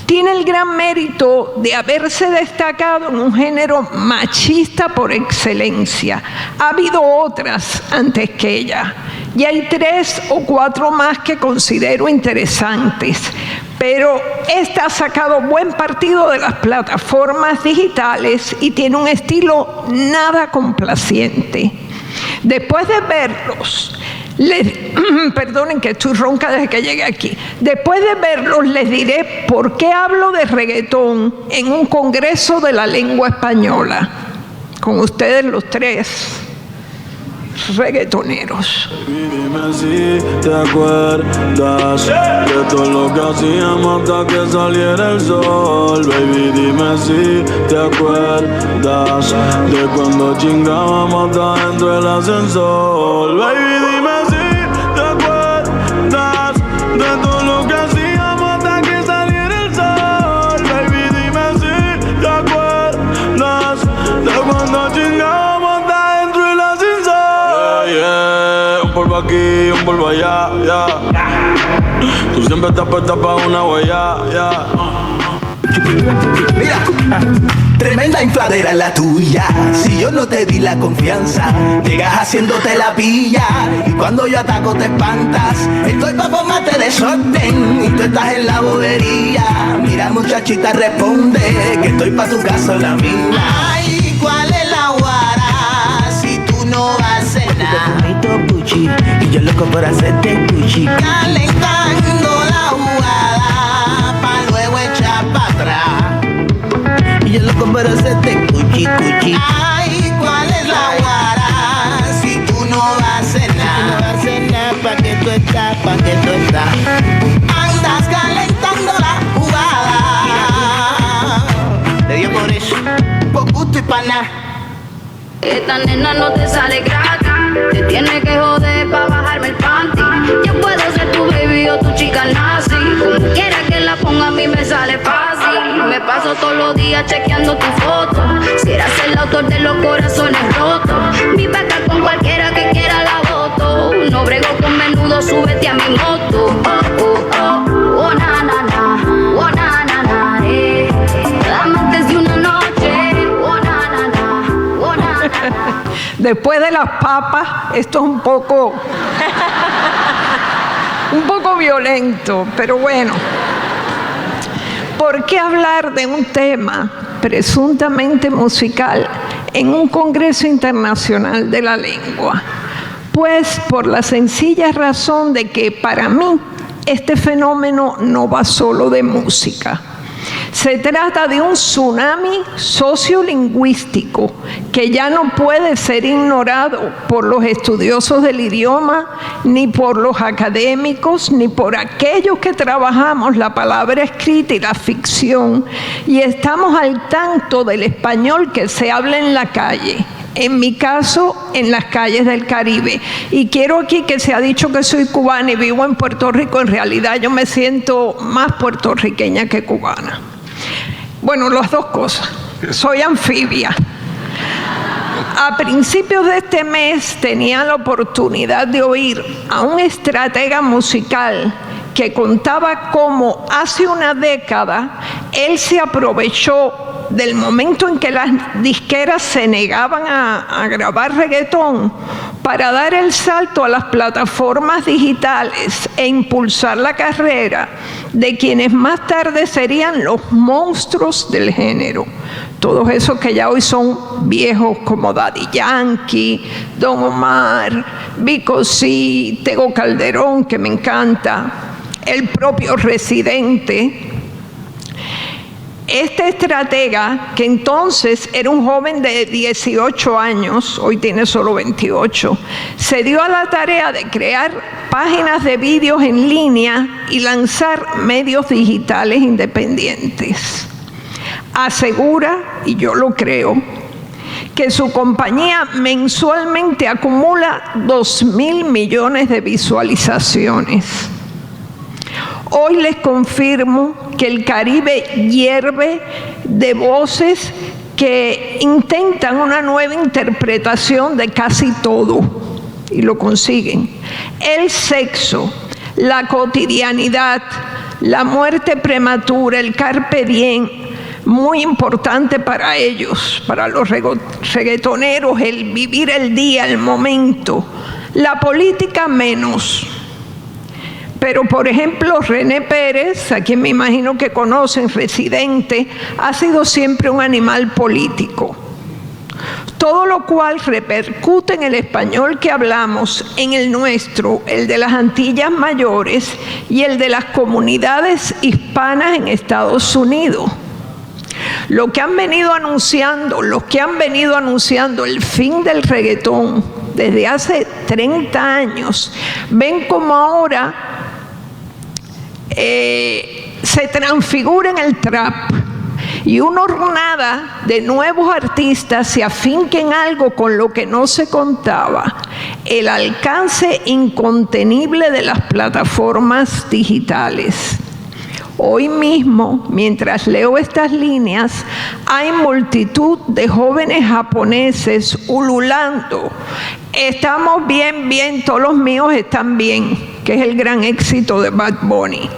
tiene el gran mérito de haberse destacado en un género machista por excelencia. Ha habido otras antes que ella, y hay 3 o 4 más que considero interesantes, pero esta ha sacado buen partido de las plataformas digitales y tiene un estilo nada complaciente. Después de verlos, perdonen que estoy ronca desde que llegué aquí. Después de verlos, les diré por qué hablo de reggaetón en un congreso de la lengua española. Con ustedes los 3 reggaetoneros. Dime si te acuerdas de todo lo que hacíamos hasta que saliera el sol. Baby, dime si te acuerdas de cuando chingábamos hasta dentro del ascensor. Baby, dime si te acuerdas de todo lo envuelvo allá, ya. Tú siempre estás puesta para una huella, ya. Mira, tremenda infladera la tuya. Si yo no te di la confianza, llegas haciéndote la pilla. Y cuando yo ataco te espantas. Estoy pa' formarte desorden y tú estás en la bobería. Mira muchachita, responde que estoy pa' tu caso la mina. Ay, ¿cuál es la guara? Si tú no vas a hacer nada. Gucci, y yo loco por hacerte Gucci. Calentando la jugada pa' luego echar pa' atrás. Y yo loco por hacerte cuchi, cuchi. Ay, ¿cuál es la guara? Si tú no vas a hacer nada. Si tú no vas a hacer nada, ¿pa' qué tú estás? ¿Pa' qué tú estás? Andas calentando la jugada. Te dio por eso, por gusto y pa' nada. Esta nena no te sale gratis. Te tiene que joder pa' bajarme el panty. Yo puedo ser tu baby o tu chica nazi. Como quiera que la ponga a mí me sale fácil. Me paso todos los días chequeando tu foto. Si eras el autor de los corazones rotos. Mi vaca con cualquiera que quiera la voto. No brego con menudo, súbete a mi moto. Oh, oh, oh, oh, na, na, na. Oh, na, na, na, Amantes de una noche. Oh, na, na, na. Oh, na, na, na. Después de las papas, esto es un poco violento, pero bueno. ¿Por qué hablar de un tema presuntamente musical en un Congreso Internacional de la Lengua? Pues por la sencilla razón de que para mí este fenómeno no va solo de música. Se trata de un tsunami sociolingüístico que ya no puede ser ignorado por los estudiosos del idioma, ni por los académicos, ni por aquellos que trabajamos la palabra escrita y la ficción, y estamos al tanto del español que se habla en la calle. En mi caso, en las calles del Caribe. Y quiero aquí que se ha dicho que soy cubana y vivo en Puerto Rico. En realidad yo me siento más puertorriqueña que cubana. Bueno, las dos cosas. Soy anfibia. A principios de este mes tenía la oportunidad de oír a un estratega musical que contaba cómo hace una década él se aprovechó del momento en que las disqueras se negaban a grabar reggaetón para dar el salto a las plataformas digitales e impulsar la carrera de quienes más tarde serían los monstruos del género. Todos esos que ya hoy son viejos como Daddy Yankee, Don Omar, Vico C, Tego Calderón, que me encanta, el propio Residente. Este estratega, que entonces era un joven de 18 años, hoy tiene solo 28, se dio a la tarea de crear páginas de vídeos en línea y lanzar medios digitales independientes. Asegura, y yo lo creo, que su compañía mensualmente acumula 2.000 millones de visualizaciones. Hoy les confirmo que el Caribe hierve de voces que intentan una nueva interpretación de casi todo y lo consiguen. El sexo, la cotidianidad, la muerte prematura, el carpe diem, muy importante para ellos, para los reggaetoneros, el vivir el día, el momento. La política menos. Pero, por ejemplo, René Pérez, a quien me imagino que conocen, Residente, ha sido siempre un animal político. Todo lo cual repercute en el español que hablamos, en el nuestro, el de las Antillas Mayores y el de las comunidades hispanas en Estados Unidos. Lo que han venido anunciando, los que han venido anunciando el fin del reggaetón desde hace 30 años, ven como ahora se transfigura en el trap y una hornada de nuevos artistas se afinquen en algo con lo que no se contaba: el alcance incontenible de las plataformas digitales. Hoy mismo, mientras leo estas líneas, hay multitud de jóvenes japoneses ululando. Estamos bien, todos los míos están bien, que es el gran éxito de Bad Bunny.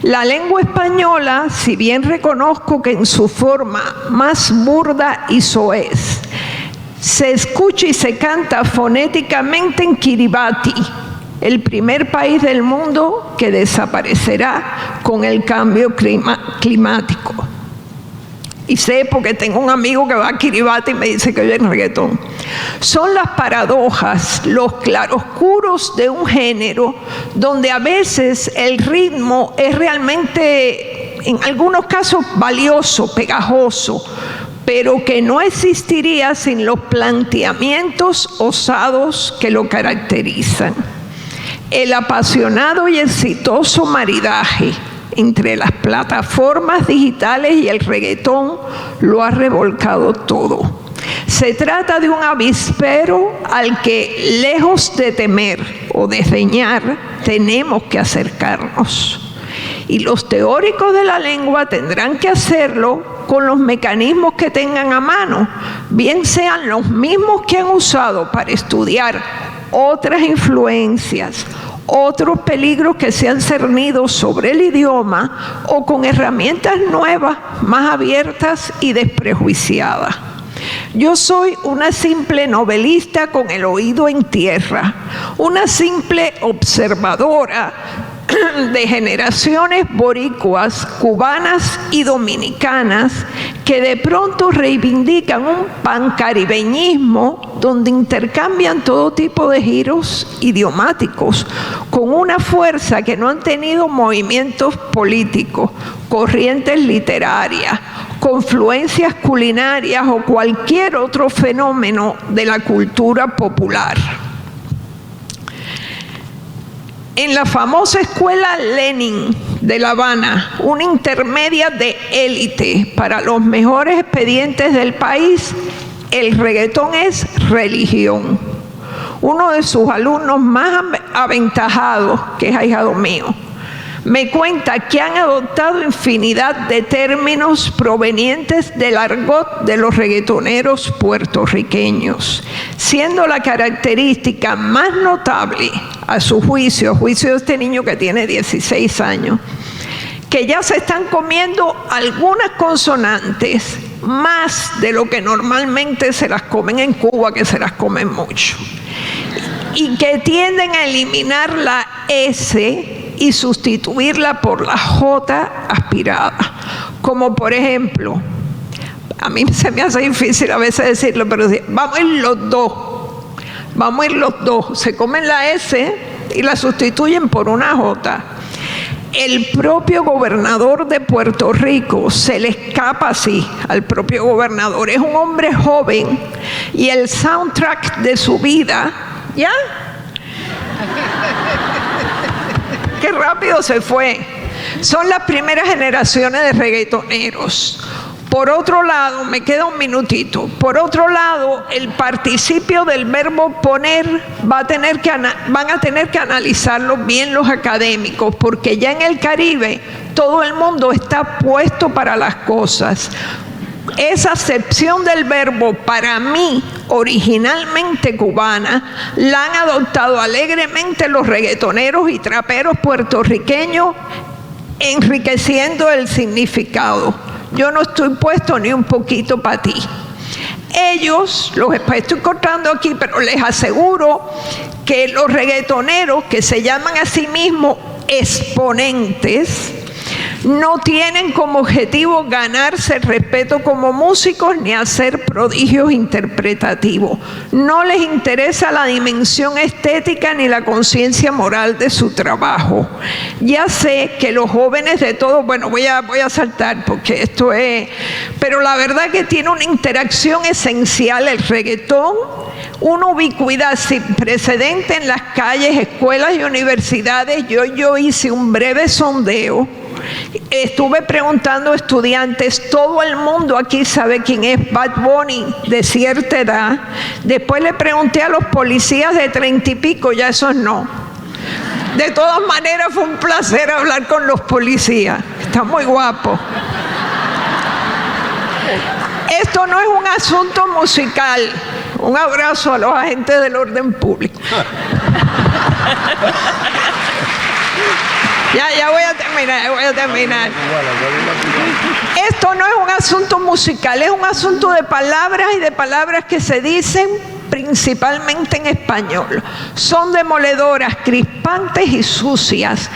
La lengua española, si bien reconozco que en su forma más burda y soez, se escucha y se canta fonéticamente en Kiribati, el primer país del mundo que desaparecerá con el cambio climático. Y sé porque tengo un amigo que va a Kiribati y me dice que oye el reggaetón. Son las paradojas, los claroscuros de un género donde a veces el ritmo es realmente, en algunos casos, valioso, pegajoso, pero que no existiría sin los planteamientos osados que lo caracterizan. El apasionado y exitoso maridaje entre las plataformas digitales y el reggaetón lo ha revolcado todo. Se trata de un avispero al que, lejos de temer o desdeñar, tenemos que acercarnos. Y los teóricos de la lengua tendrán que hacerlo con los mecanismos que tengan a mano, bien sean los mismos que han usado para estudiar otras influencias, otros peligros que se han cernido sobre el idioma, o con herramientas nuevas, más abiertas y desprejuiciadas. Yo soy una simple novelista con el oído en tierra, una simple observadora de generaciones boricuas, cubanas y dominicanas que de pronto reivindican un pancaribeñismo donde intercambian todo tipo de giros idiomáticos con una fuerza que no han tenido movimientos políticos, corrientes literarias, confluencias culinarias o cualquier otro fenómeno de la cultura popular. En la famosa escuela Lenin de La Habana, una intermedia de élite para los mejores expedientes del país, el reggaetón es religión. Uno de sus alumnos más aventajados, que es ahijado mío, me cuenta que han adoptado infinidad de términos provenientes del argot de los reggaetoneros puertorriqueños, siendo la característica más notable, a su juicio de este niño que tiene 16 años, que ya se están comiendo algunas consonantes más de lo que normalmente se las comen en Cuba, que se las comen mucho, y que tienden a eliminar la S y sustituirla por la J aspirada, como por ejemplo, a mí se me hace difícil a veces decirlo, pero vamos a ir los dos, se comen la S y la sustituyen por una J. El propio gobernador de Puerto Rico se le escapa así al propio gobernador, es un hombre joven y el soundtrack de su vida, ¿ya? Qué rápido se fue. Son las primeras generaciones de reggaetoneros. Por otro lado, me queda un minutito. Por otro lado, el participio del verbo poner van a tener que analizarlo bien los académicos, porque ya en el Caribe todo el mundo está puesto para las cosas. Esa acepción del verbo, para mí, originalmente cubana, la han adoptado alegremente los reggaetoneros y traperos puertorriqueños, enriqueciendo el significado. Yo no estoy puesto ni un poquito para ti. Ellos, los estoy cortando aquí, pero les aseguro que los reggaetoneros, que se llaman a sí mismos exponentes, no tienen como objetivo ganarse el respeto como músicos ni hacer prodigios interpretativos. No les interesa la dimensión estética ni la conciencia moral de su trabajo. Ya sé que los jóvenes de todo, bueno, voy a saltar porque esto es, pero la verdad que tiene una interacción esencial el reggaetón, una ubicuidad sin precedente en las calles, escuelas y universidades. Yo hice un breve sondeo. Estuve preguntando a estudiantes, todo el mundo aquí sabe quién es Bad Bunny de cierta edad. Después le pregunté a los policías de 30 y pico, ya esos no. De todas maneras fue un placer hablar con los policías. Está muy guapo. Esto no es un asunto musical. Un abrazo a los agentes del orden público. Ya voy a terminar. Esto no es un asunto musical, es un asunto de palabras y de palabras que se dicen principalmente en español. Son demoledoras, crispantes y sucias.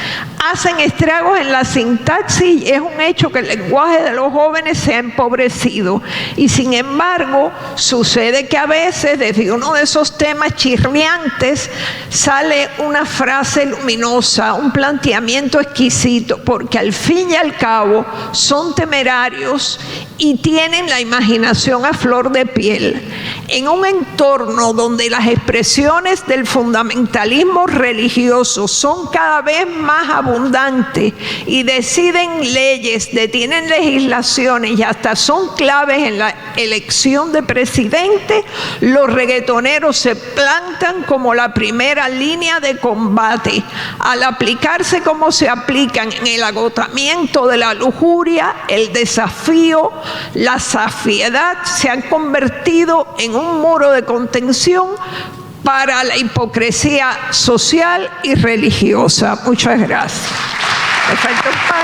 Hacen estragos en la sintaxis y es un hecho que el lenguaje de los jóvenes se ha empobrecido. Y sin embargo, sucede que a veces desde uno de esos temas chirriantes sale una frase luminosa, un planteamiento exquisito, porque al fin y al cabo son temerarios y tienen la imaginación a flor de piel. En un entorno donde las expresiones del fundamentalismo religioso son cada vez más abundantes y deciden leyes, detienen legislaciones y hasta son claves en la elección de presidente, los reggaetoneros se plantan como la primera línea de combate. Al aplicarse como se aplican en el agotamiento de la lujuria, el desafío, la saciedad se han convertido en un muro de contención para la hipocresía social y religiosa. Muchas gracias. Me falta un par.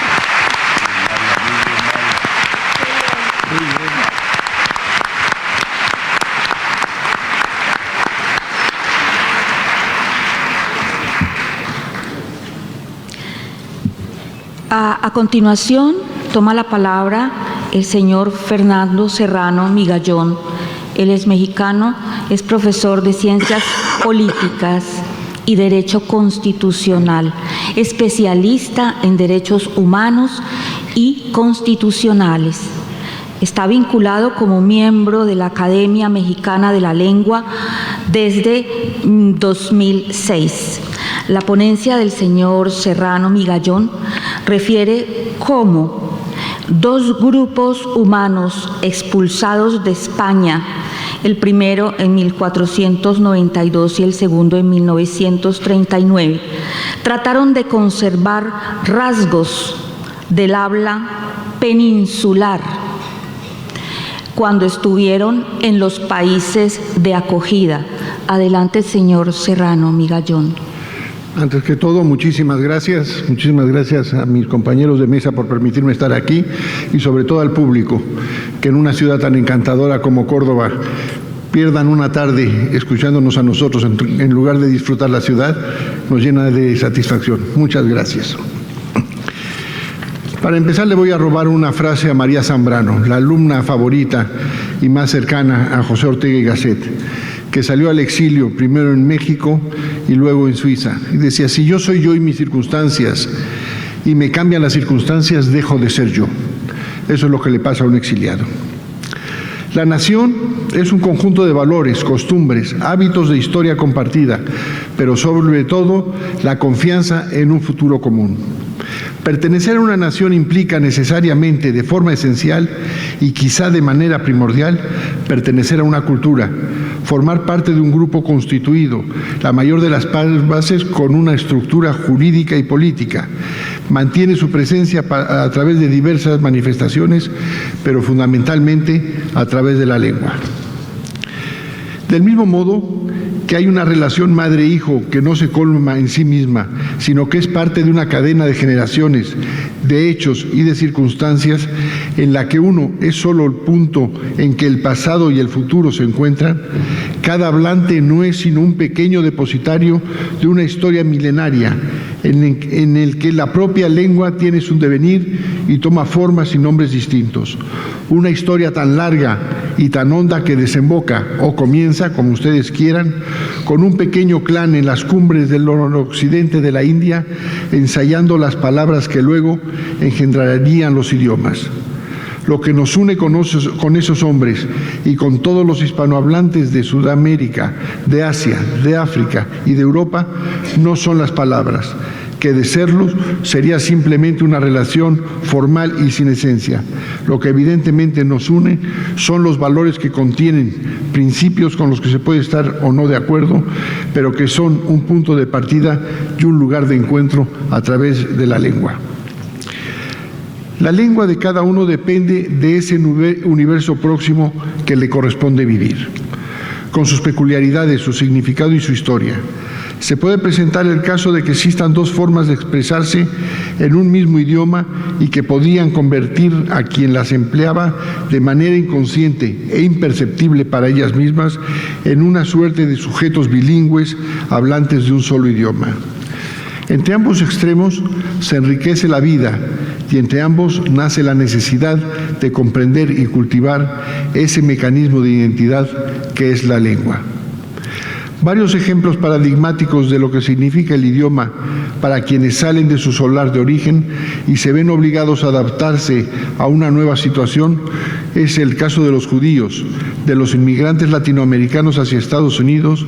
A continuación, toma la palabra el señor Fernando Serrano Migallón. Él es mexicano, es profesor de Ciencias Políticas y Derecho Constitucional, especialista en Derechos Humanos y Constitucionales. Está vinculado como miembro de la Academia Mexicana de la Lengua desde 2006. La ponencia del señor Serrano Migallón refiere cómo dos grupos humanos expulsados de España, el primero en 1492 y el segundo en 1939, trataron de conservar rasgos del habla peninsular cuando estuvieron en los países de acogida. Adelante, señor Serrano Migallón. Antes que todo, muchísimas gracias a mis compañeros de mesa por permitirme estar aquí y sobre todo al público, que en una ciudad tan encantadora como Córdoba pierdan una tarde escuchándonos a nosotros en lugar de disfrutar la ciudad, nos llena de satisfacción. Muchas gracias. Para empezar, le voy a robar una frase a María Zambrano, la alumna favorita y más cercana a José Ortega y Gasset, que salió al exilio primero en México y luego en Suiza. Y decía, si yo soy yo y mis circunstancias, y me cambian las circunstancias, dejo de ser yo. Eso es lo que le pasa a un exiliado. La nación es un conjunto de valores, costumbres, hábitos de historia compartida, pero sobre todo la confianza en un futuro común. Pertenecer a una nación implica necesariamente, de forma esencial y quizá de manera primordial, pertenecer a una cultura, formar parte de un grupo constituido, la mayor de las bases con una estructura jurídica y política. Mantiene su presencia a través de diversas manifestaciones, pero fundamentalmente a través de la lengua. Del mismo modo que hay una relación madre-hijo que no se colma en sí misma, sino que es parte de una cadena de generaciones, de hechos y de circunstancias en la que uno es solo el punto en que el pasado y el futuro se encuentran, cada hablante no es sino un pequeño depositario de una historia milenaria en el que la propia lengua tiene su devenir y toma formas y nombres distintos. Una historia tan larga y tan honda que desemboca o comienza, como ustedes quieran, con un pequeño clan en las cumbres del noroccidente de la India, ensayando las palabras que luego engendrarían los idiomas. Lo que nos une con esos hombres y con todos los hispanohablantes de Sudamérica, de Asia, de África y de Europa no son las palabras, que de serlo sería simplemente una relación formal y sin esencia. Lo que evidentemente nos une son los valores que contienen, principios con los que se puede estar o no de acuerdo, pero que son un punto de partida y un lugar de encuentro a través de la lengua. La lengua de cada uno depende de ese universo próximo que le corresponde vivir, con sus peculiaridades, su significado y su historia. Se puede presentar el caso de que existan dos formas de expresarse en un mismo idioma y que podían convertir a quien las empleaba de manera inconsciente e imperceptible para ellas mismas en una suerte de sujetos bilingües hablantes de un solo idioma. Entre ambos extremos se enriquece la vida y entre ambos nace la necesidad de comprender y cultivar ese mecanismo de identidad que es la lengua. Varios ejemplos paradigmáticos de lo que significa el idioma para quienes salen de su solar de origen y se ven obligados a adaptarse a una nueva situación es el caso de los judíos, de los inmigrantes latinoamericanos hacia Estados Unidos,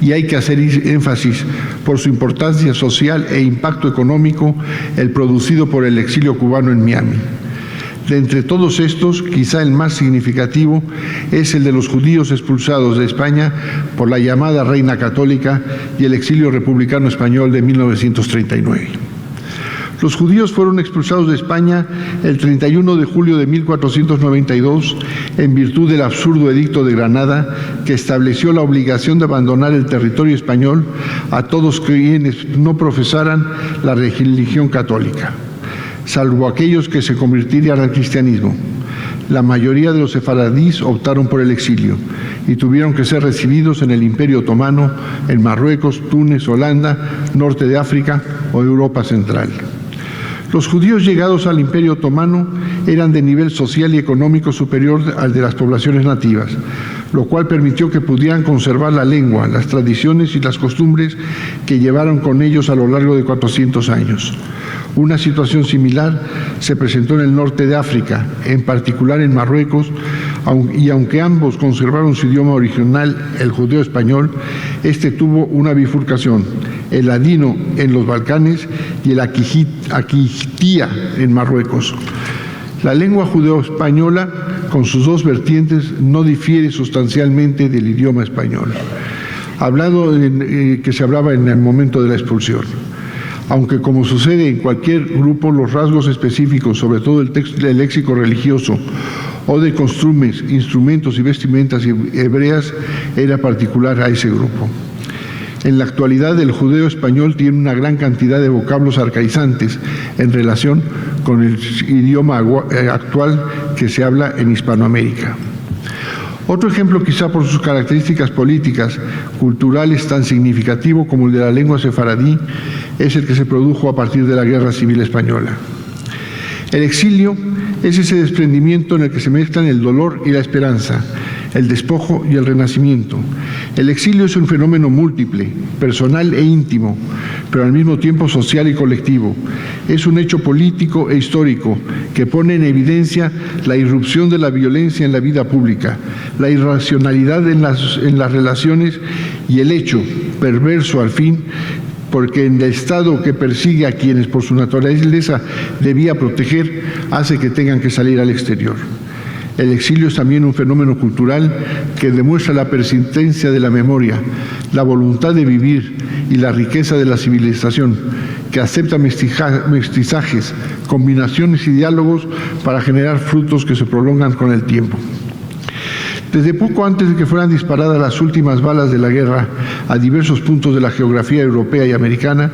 y hay que hacer énfasis por su importancia social e impacto económico el producido por el exilio cubano en Miami. De entre todos estos, quizá el más significativo es el de los judíos expulsados de España por la llamada Reina Católica y el exilio republicano español de 1939. Los judíos fueron expulsados de España el 31 de julio de 1492 en virtud del absurdo edicto de Granada que estableció la obligación de abandonar el territorio español a todos quienes no profesaran la religión católica, salvo aquellos que se convirtieran al cristianismo. La mayoría de los sefaradíes optaron por el exilio y tuvieron que ser recibidos en el Imperio Otomano, en Marruecos, Túnez, Holanda, norte de África o Europa Central. Los judíos llegados al Imperio Otomano eran de nivel social y económico superior al de las poblaciones nativas, lo cual permitió que pudieran conservar la lengua, las tradiciones y las costumbres que llevaron con ellos a lo largo de 400 años. Una situación similar se presentó en el norte de África, en particular en Marruecos, y aunque ambos conservaron su idioma original, el judeo español, este tuvo una bifurcación, el ladino en los Balcanes y el aquitía en Marruecos. La lengua judeo-española, con sus dos vertientes, no difiere sustancialmente del idioma español, que se hablaba en el momento de la expulsión. Aunque, como sucede en cualquier grupo, los rasgos específicos, sobre todo el léxico religioso o de costumbres, instrumentos y vestimentas hebreas, era particular a ese grupo. En la actualidad, el judeo español tiene una gran cantidad de vocablos arcaizantes en relación con el idioma actual que se habla en Hispanoamérica. Otro ejemplo, quizá por sus características políticas, culturales tan significativo como el de la lengua sefaradí, es el que se produjo a partir de la Guerra Civil Española. El exilio es ese desprendimiento en el que se mezclan el dolor y la esperanza, el despojo y el renacimiento. El exilio es un fenómeno múltiple, personal e íntimo, pero al mismo tiempo social y colectivo. Es un hecho político e histórico que pone en evidencia la irrupción de la violencia en la vida pública, la irracionalidad en las relaciones y el hecho, perverso al fin, porque en el Estado que persigue a quienes por su naturaleza debía proteger, hace que tengan que salir al exterior. El exilio es también un fenómeno cultural que demuestra la persistencia de la memoria, la voluntad de vivir y la riqueza de la civilización, que acepta mestizajes, combinaciones y diálogos para generar frutos que se prolongan con el tiempo. Desde poco antes de que fueran disparadas las últimas balas de la guerra a diversos puntos de la geografía europea y americana,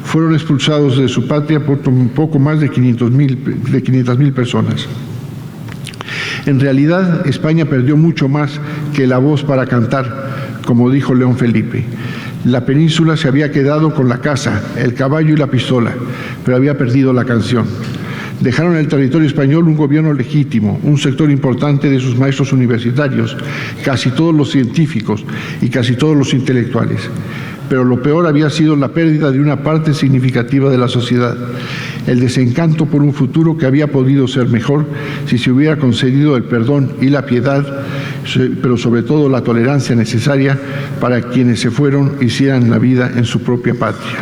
fueron expulsados de su patria por un poco más de 500.000 personas. En realidad, España perdió mucho más que la voz para cantar, como dijo León Felipe. La península se había quedado con la casa, el caballo y la pistola, pero había perdido la canción. Dejaron en el territorio español un gobierno legítimo, un sector importante de sus maestros universitarios, casi todos los científicos y casi todos los intelectuales. Pero lo peor había sido la pérdida de una parte significativa de la sociedad, el desencanto por un futuro que había podido ser mejor si se hubiera concedido el perdón y la piedad, pero sobre todo la tolerancia necesaria para quienes se fueron e hicieran la vida en su propia patria.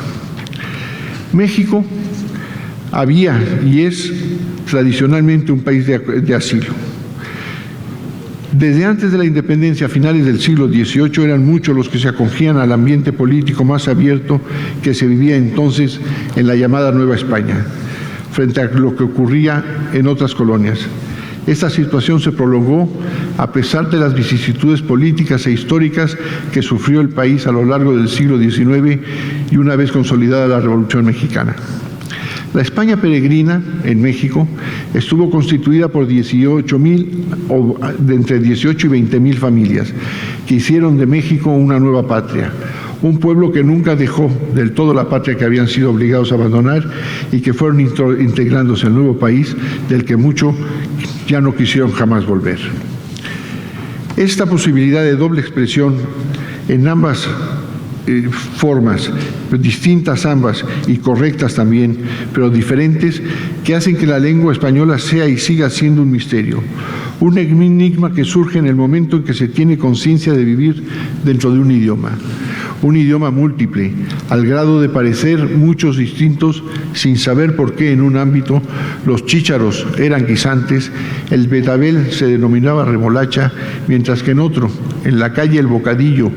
México había y es tradicionalmente un país de asilo. Desde antes de la independencia, a finales del siglo XVIII, eran muchos los que se acogían al ambiente político más abierto que se vivía entonces en la llamada Nueva España. frente a lo que ocurría en otras colonias. Esta situación se prolongó a pesar de las vicisitudes políticas e históricas que sufrió el país a lo largo del siglo XIX y una vez consolidada la Revolución Mexicana. La España peregrina en México estuvo constituida por 18,000 o de entre 18 y 20,000 familias que hicieron de México una nueva patria, un pueblo que nunca dejó del todo la patria que habían sido obligados a abandonar y que fueron integrándose al nuevo país del que muchos ya no quisieron jamás volver. Esta posibilidad de doble expresión en ambas formas, distintas ambas y correctas también, pero diferentes, que hacen que la lengua española sea y siga siendo un misterio, un enigma que surge en el momento en que se tiene conciencia de vivir dentro de un idioma múltiple, al grado de parecer muchos distintos, sin saber por qué en un ámbito los chícharos eran guisantes, el betabel se denominaba remolacha, mientras que en otro, en la calle el bocadillo,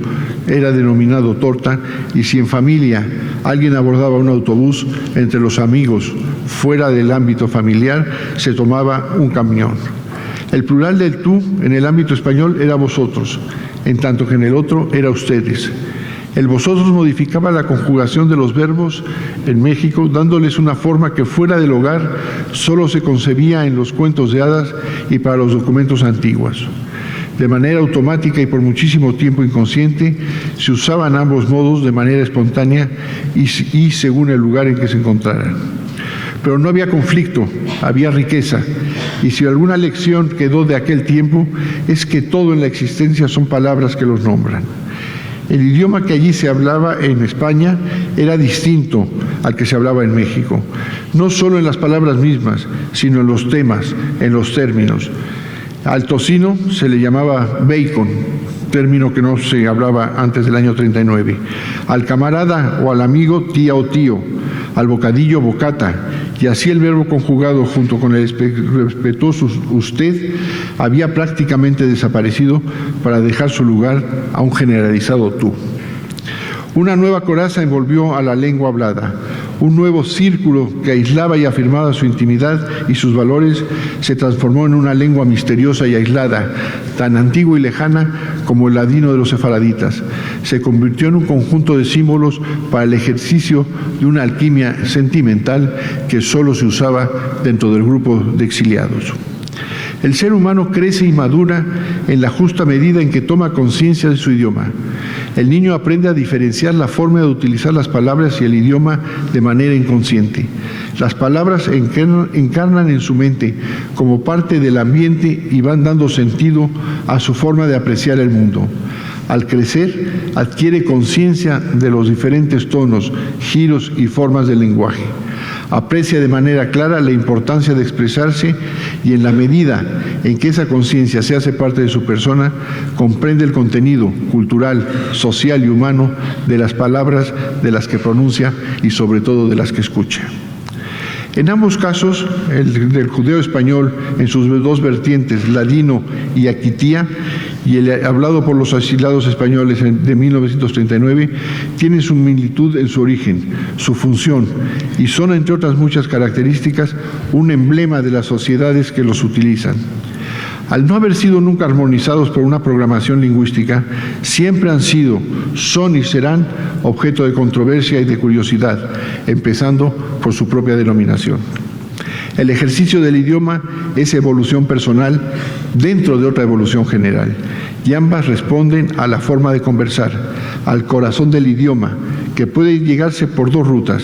era denominado torta, y si en familia alguien abordaba un autobús, entre los amigos, fuera del ámbito familiar, se tomaba un camión. El plural del tú en el ámbito español era vosotros, en tanto que en el otro era ustedes. El vosotros modificaba la conjugación de los verbos en México, dándoles una forma que fuera del hogar solo se concebía en los cuentos de hadas y para los documentos antiguos. De manera automática y por muchísimo tiempo inconsciente, se usaban ambos modos de manera espontánea y según el lugar en que se encontraran. Pero no había conflicto, había riqueza, y si alguna lección quedó de aquel tiempo, es que todo en la existencia son palabras que los nombran. El idioma que allí se hablaba en España era distinto al que se hablaba en México, no solo en las palabras mismas, sino en los temas, en los términos. Al tocino se le llamaba bacon, término que no se hablaba antes del año 39. Al camarada o al amigo, tía o tío. Al bocadillo, bocata. Y así el verbo conjugado junto con el respetuoso usted había prácticamente desaparecido para dejar su lugar a un generalizado tú. Una nueva coraza envolvió a la lengua hablada. Un nuevo círculo que aislaba y afirmaba su intimidad y sus valores se transformó en una lengua misteriosa y aislada, tan antigua y lejana como el ladino de los sefaraditas. Se convirtió en un conjunto de símbolos para el ejercicio de una alquimia sentimental que solo se usaba dentro del grupo de exiliados. El ser humano crece y madura en la justa medida en que toma conciencia de su idioma. El niño aprende a diferenciar la forma de utilizar las palabras y el idioma de manera inconsciente. Las palabras encarnan en su mente como parte del ambiente y van dando sentido a su forma de apreciar el mundo. Al crecer, adquiere conciencia de los diferentes tonos, giros y formas del lenguaje. Aprecia de manera clara la importancia de expresarse y en la medida en que esa conciencia se hace parte de su persona, comprende el contenido cultural, social y humano de las palabras de las que pronuncia y sobre todo de las que escucha. En ambos casos, el del judeo español en sus dos vertientes, ladino y aquitía, y el hablado por los asilados españoles de 1939, tienen similitud en su origen, su función, y son, entre otras muchas características, un emblema de las sociedades que los utilizan. Al no haber sido nunca armonizados por una programación lingüística, siempre han sido, son y serán objeto de controversia y de curiosidad, empezando por su propia denominación. El ejercicio del idioma es evolución personal dentro de otra evolución general, y ambas responden a la forma de conversar, al corazón del idioma, que puede llegarse por dos rutas.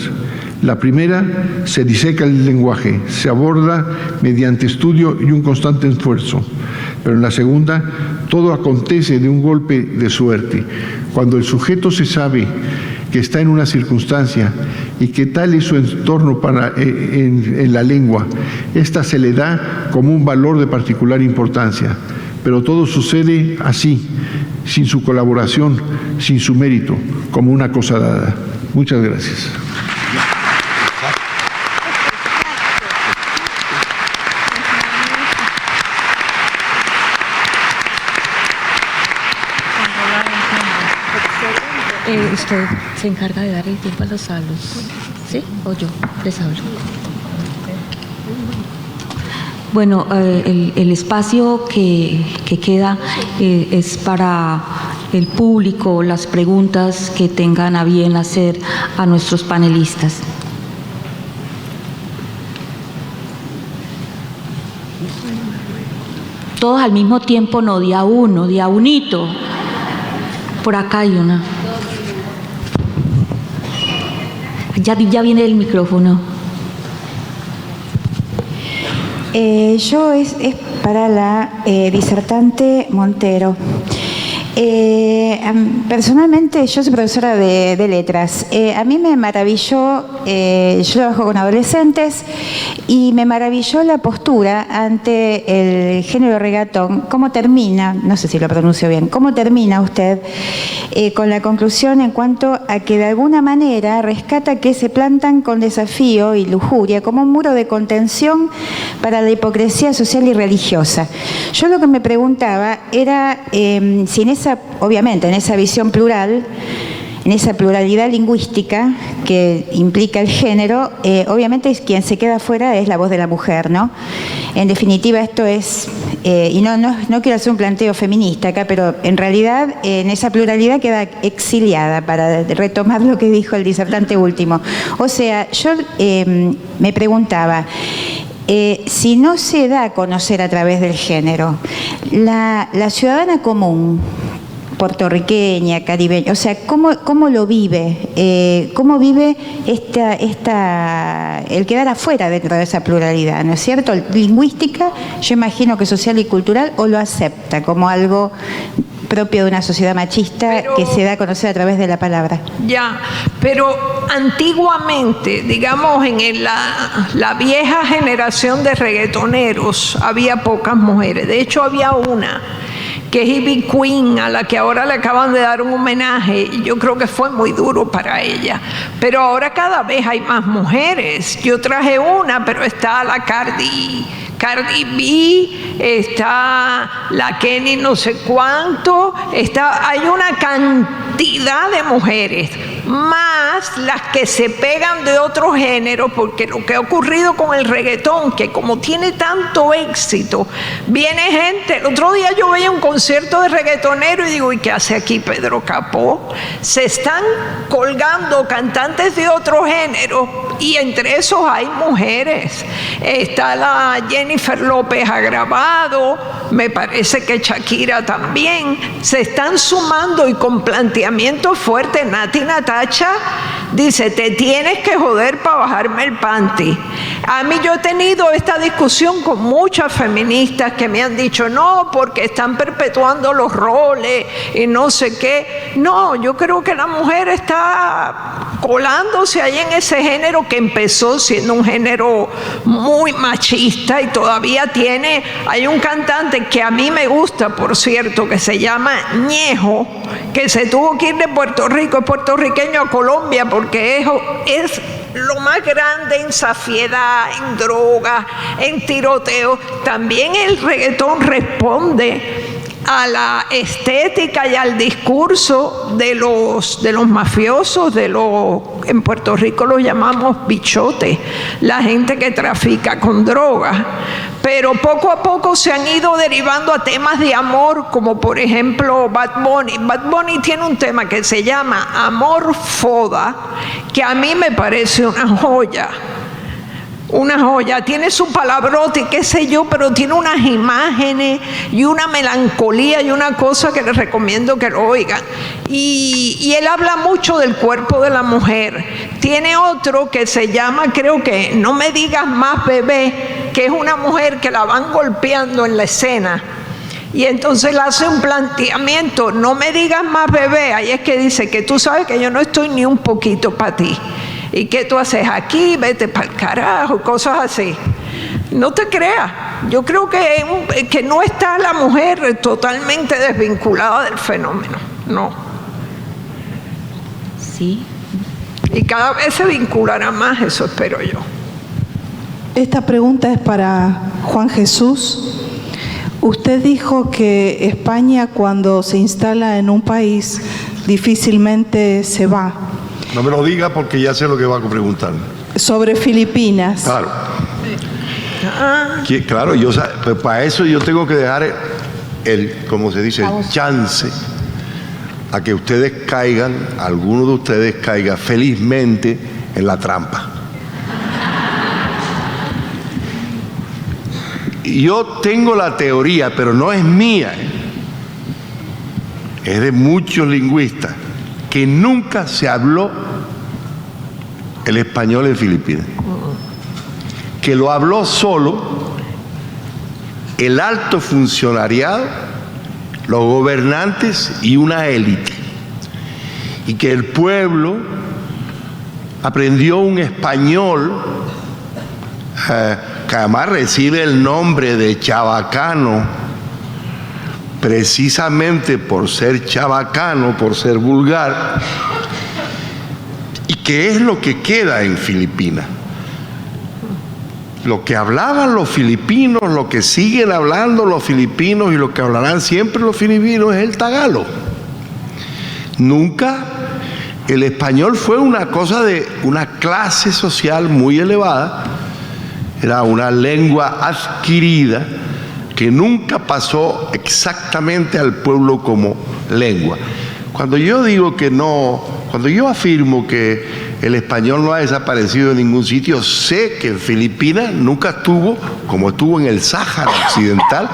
La primera, se diseca el lenguaje, se aborda mediante estudio y un constante esfuerzo. Pero en la segunda, todo acontece de un golpe de suerte. Cuando el sujeto se sabe que está en una circunstancia y que tal es su entorno en la lengua, esta se le da como un valor de particular importancia. Pero todo sucede así, sin su colaboración, sin su mérito, como una cosa dada. Muchas gracias. Usted se encarga de dar el tiempo a los alumnos, ¿sí? ¿O yo les hablo? Bueno, el espacio que queda es para el público, las preguntas que tengan a bien hacer a nuestros panelistas. Todos al mismo tiempo, no, de a uno, de a unito. Por acá hay una. Ya viene el micrófono. Yo es para la disertante Montero. Personalmente yo soy profesora de letras. A mí me maravilló, yo trabajo con adolescentes y me maravilló la postura ante el género reggaetón. ¿Cómo termina? No sé si lo pronuncio bien. ¿Cómo termina usted con la conclusión en cuanto a que de alguna manera rescata que se plantan con desafío y lujuria como un muro de contención para la hipocresía social y religiosa? Yo lo que me preguntaba era si obviamente en esa visión plural, en esa pluralidad lingüística que implica el género, obviamente quien se queda fuera es la voz de la mujer, ¿no? En definitiva esto es, y no quiero hacer un planteo feminista acá, pero en realidad en esa pluralidad queda exiliada, para retomar lo que dijo el disertante último. O sea, yo me preguntaba, si no se da a conocer a través del género, la ciudadana común, puertorriqueña, caribeña, o sea, ¿cómo lo vive? ¿Cómo vive el quedar afuera dentro de esa pluralidad, ¿no es cierto? Lingüística, yo imagino que social y cultural, o lo acepta como algo propio de una sociedad machista que se da a conocer a través de la palabra. Ya, pero antiguamente, digamos en la vieja generación de reggaetoneros, había pocas mujeres. De hecho, había una que es Ivy Queen, a la que ahora le acaban de dar un homenaje, y yo creo que fue muy duro para ella. Pero ahora cada vez hay más mujeres. Yo traje una, pero está la Cardi B, está la Kenny no sé cuánto, hay una cantidad de mujeres, más las que se pegan de otro género, porque lo que ha ocurrido con el reggaetón, que como tiene tanto éxito, viene gente. El otro día yo veía un concierto de reggaetonero y digo, ¿y qué hace aquí Pedro Capó? Se están colgando cantantes de otro género, y entre esos hay mujeres. Está la Jennifer López ha grabado, me parece que Shakira también. Se están sumando, y con planteamientos fuertes. Nati Natacha dice, te tienes que joder para bajarme el panty. A mí, yo he tenido esta discusión con muchas feministas que me han dicho, no, porque están perpetuando los roles y no sé qué. No, yo creo que la mujer está colándose ahí en ese género que empezó siendo un género muy machista y todavía tiene. Hay un cantante que a mí me gusta, por cierto, que se llama Ñejo, que se tuvo que ir de Puerto Rico, es puertorriqueño, a Colombia, porque es lo más grande en safiedad, en droga, en tiroteo. También el reggaetón responde a la estética y al discurso de los mafiosos, en Puerto Rico los llamamos bichotes, la gente que trafica con drogas. Pero poco a poco se han ido derivando a temas de amor, como por ejemplo Bad Bunny. Bad Bunny tiene un tema que se llama Amor Foda, que a mí me parece una joya. Una joya, tiene su palabrote y qué sé yo, pero tiene unas imágenes y una melancolía y una cosa que les recomiendo que lo oigan. Y él habla mucho del cuerpo de la mujer. Tiene otro que se llama, creo que No me digas más bebé, que es una mujer que la van golpeando en la escena. Y entonces le hace un planteamiento, no me digas más bebé, ahí es que dice que tú sabes que yo no estoy ni un poquito para ti. ¿Y qué tú haces aquí? Vete para el carajo, cosas así. No te creas. Yo creo que no está la mujer totalmente desvinculada del fenómeno. No. Sí. Y cada vez se vinculará más, eso espero yo. Esta pregunta es para Juan Jesús. Usted dijo que España, cuando se instala en un país, difícilmente se va. No me lo diga porque ya sé lo que va a preguntar. Sobre Filipinas. Claro. Claro, pues para eso yo tengo que dejar como se dice, el chance a que ustedes caigan, alguno de ustedes caiga felizmente en la trampa. Yo tengo la teoría, pero no es mía, es de muchos lingüistas, que nunca se habló el español en Filipinas, que lo habló solo el alto funcionariado, los gobernantes y una élite, y que el pueblo aprendió un español que además recibe el nombre de chabacano, precisamente por ser chabacano, por ser vulgar, y que es lo que queda en Filipinas. Lo que hablaban los filipinos, lo que siguen hablando los filipinos y lo que hablarán siempre los filipinos es el tagalo. Nunca el español fue una cosa de una clase social muy elevada, era una lengua adquirida que nunca pasó exactamente al pueblo como lengua. Cuando yo digo que no, cuando yo afirmo que el español no ha desaparecido en ningún sitio, sé que en Filipinas nunca estuvo como estuvo en el Sáhara Occidental.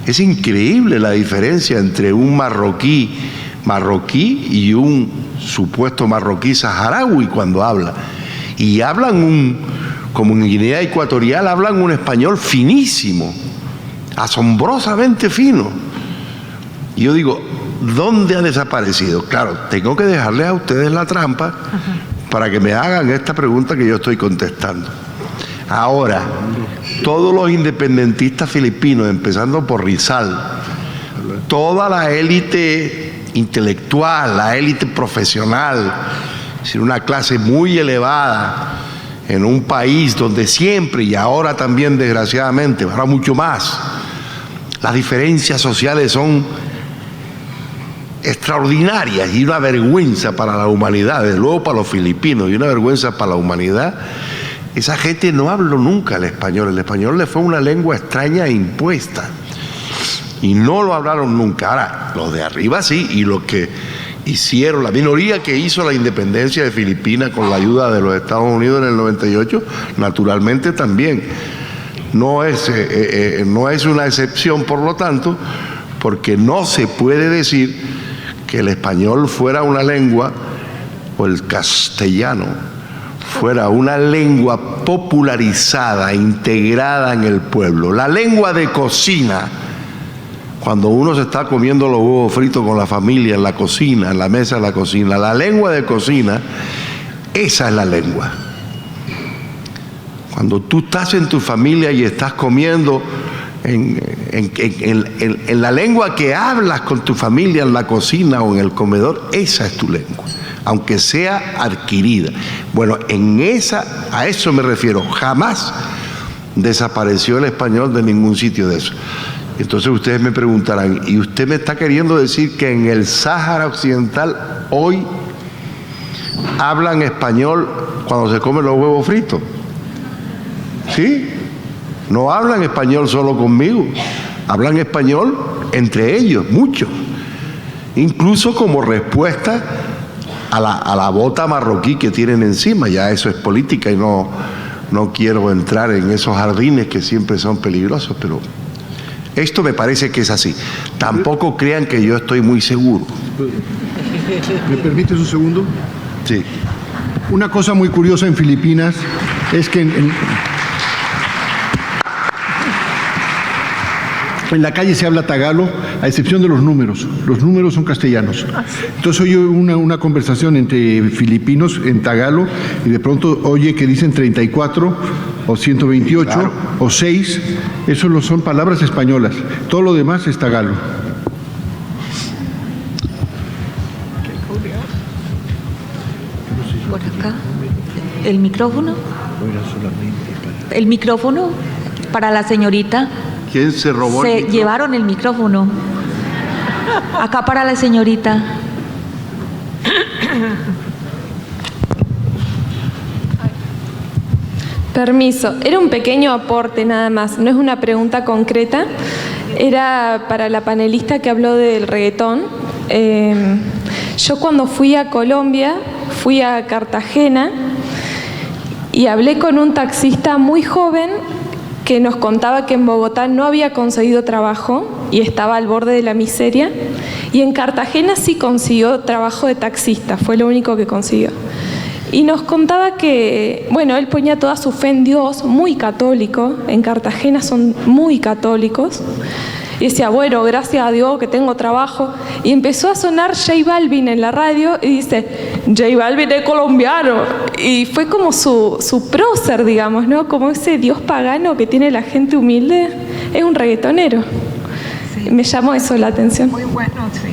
Es increíble la diferencia entre un marroquí y un supuesto marroquí saharaui cuando habla. Y hablan como en Guinea Ecuatorial, hablan un español finísimo, asombrosamente fino. Y yo digo, ¿dónde ha desaparecido? Claro, tengo que dejarles a ustedes la trampa para que me hagan esta pregunta que yo estoy contestando. Ahora, todos los independentistas filipinos, empezando por Rizal, toda la élite intelectual, la élite profesional, es decir, una clase muy elevada en un país donde siempre y ahora también desgraciadamente, ahora mucho más, las diferencias sociales son extraordinarias y una vergüenza para la humanidad, desde luego para los filipinos, y una vergüenza para la humanidad. Esa gente no habló nunca el español le fue una lengua extraña e impuesta, y no lo hablaron nunca. Ahora, los de arriba sí, y los que hicieron, la minoría que hizo la independencia de Filipinas con la ayuda de los Estados Unidos en el 98, naturalmente también. No es una excepción, por lo tanto, porque no se puede decir que el español fuera una lengua, o el castellano fuera una lengua popularizada, integrada en el pueblo. La lengua de cocina, cuando uno se está comiendo los huevos fritos con la familia en la cocina, en la mesa de la cocina, la lengua de cocina, esa es la lengua. Cuando tú estás en tu familia y estás comiendo en la lengua que hablas con tu familia en la cocina o en el comedor, esa es tu lengua, aunque sea adquirida. Bueno, a eso me refiero. Jamás desapareció el español de ningún sitio de eso. Entonces ustedes me preguntarán, ¿y usted me está queriendo decir que en el Sáhara Occidental hoy hablan español cuando se comen los huevos fritos? ¿Sí? No hablan español solo conmigo, hablan español entre ellos, mucho. Incluso como respuesta a la bota marroquí que tienen encima. Ya eso es política y no quiero entrar en esos jardines que siempre son peligrosos, pero esto me parece que es así. Tampoco crean que yo estoy muy seguro. ¿Me permites un segundo? Sí. Una cosa muy curiosa en Filipinas es que en la calle se habla tagalo, a excepción de los números. Los números son castellanos. Entonces oye una conversación entre filipinos en tagalo y de pronto oye que dicen 34 o 128 claro, o 6. Eso son palabras españolas. Todo lo demás es tagalo. Por acá. ¿El micrófono? ¿El micrófono para la señorita? ¿Quién se robó el micrófono? Llevaron el micrófono. Acá para la señorita. Permiso, era un pequeño aporte nada más, no es una pregunta concreta, era para la panelista que habló del reggaetón. Yo cuando fui a Colombia, fui a Cartagena y hablé con un taxista muy joven que nos contaba que en Bogotá no había conseguido trabajo y estaba al borde de la miseria, y en Cartagena sí consiguió trabajo de taxista, fue lo único que consiguió. Y nos contaba que, bueno, él ponía toda su fe en Dios, muy católico, en Cartagena son muy católicos, y decía, bueno, gracias a Dios que tengo trabajo, y empezó a sonar J Balvin en la radio, y dice, J Balvin es colombiano, y fue como su prócer, digamos, ¿no? Como ese Dios pagano que tiene la gente humilde, es un reggaetonero. Sí. Me llamó eso la atención. Muy bueno, sí.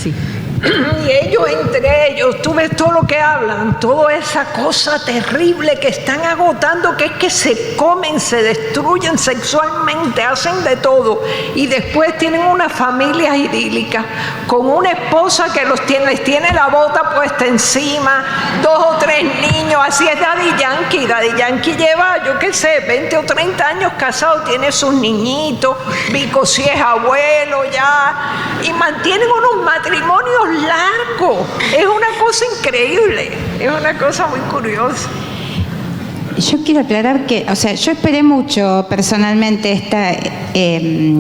Sí. Y ellos entre ellos, tú ves todo lo que hablan, toda esa cosa terrible que están agotando, que es que se comen, se destruyen sexualmente, hacen de todo, y después tienen unas familias idílicas con una esposa que les tiene la bota puesta encima, 2 o 3 niños. Así es Daddy Yankee. Daddy Yankee lleva, yo qué sé, 20 o 30 años casado, tiene sus niñitos, Vico sí es abuelo ya, y mantienen unos matrimonios largo. Es una cosa increíble, es una cosa muy curiosa. Yo quiero aclarar que, o sea, yo esperé mucho personalmente esta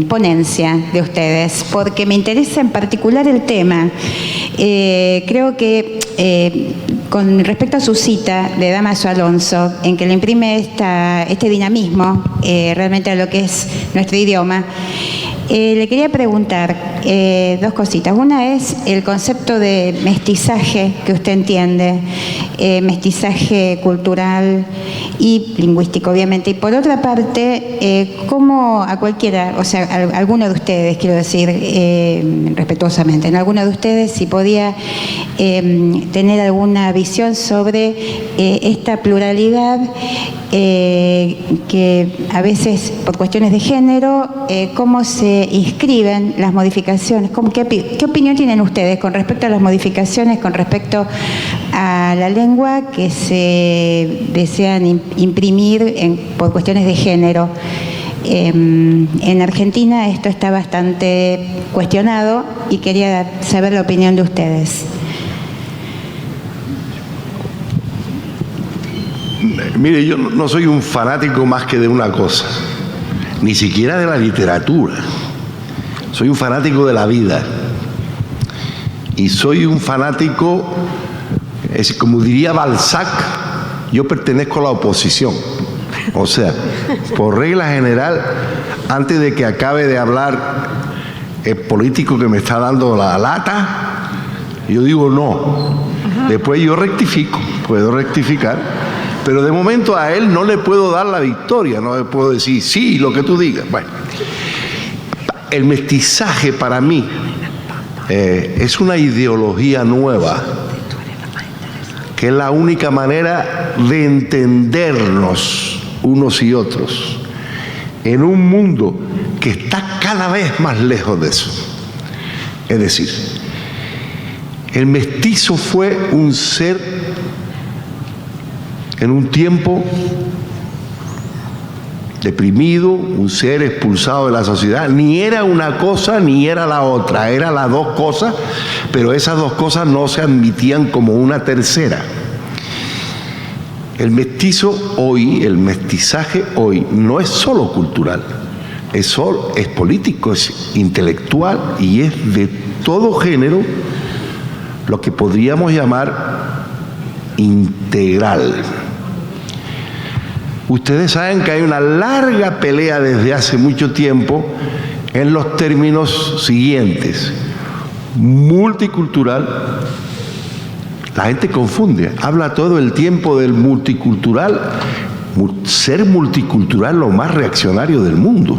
ponencia de ustedes, porque me interesa en particular el tema. Creo que con respecto a su cita de Dámaso Alonso, en que le imprime este dinamismo realmente a lo que es nuestro idioma, le quería preguntar 2 cositas. Una es el concepto de mestizaje que usted entiende, mestizaje cultural y lingüístico, obviamente. Y por otra parte, cómo a cualquiera, o sea, a alguno de ustedes, quiero decir, respetuosamente, en alguno de ustedes, si podía tener alguna visión sobre esta pluralidad que a veces, por cuestiones de género, cómo se inscriben las modificaciones. ¿Qué opinión tienen ustedes con respecto a las modificaciones, con respecto a la lengua que se desean imprimir por cuestiones de género? En Argentina esto está bastante cuestionado y quería saber la opinión de ustedes. Mire, yo no soy un fanático más que de una cosa, ni siquiera de la literatura. Soy un fanático de la vida. Y soy un fanático, como diría Balzac, yo pertenezco a la oposición. O sea, por regla general, antes de que acabe de hablar el político que me está dando la lata, yo digo no. Después yo rectifico, puedo rectificar, pero de momento a él no le puedo dar la victoria, no le puedo decir sí, lo que tú digas. Bueno, el mestizaje para mí es una ideología nueva, que es la única manera de entendernos unos y otros en un mundo que está cada vez más lejos de eso. Es decir, el mestizo fue un ser en un tiempo deprimido, un ser expulsado de la sociedad. Ni era una cosa ni era la otra, eran las 2 cosas, pero esas 2 cosas no se admitían como una tercera. El mestizo hoy, el mestizaje hoy, no es solo cultural, es político, es intelectual y es de todo género, lo que podríamos llamar integral. Ustedes saben que hay una larga pelea desde hace mucho tiempo en los términos siguientes: multicultural. La gente confunde, habla todo el tiempo del multicultural. Ser multicultural es lo más reaccionario del mundo.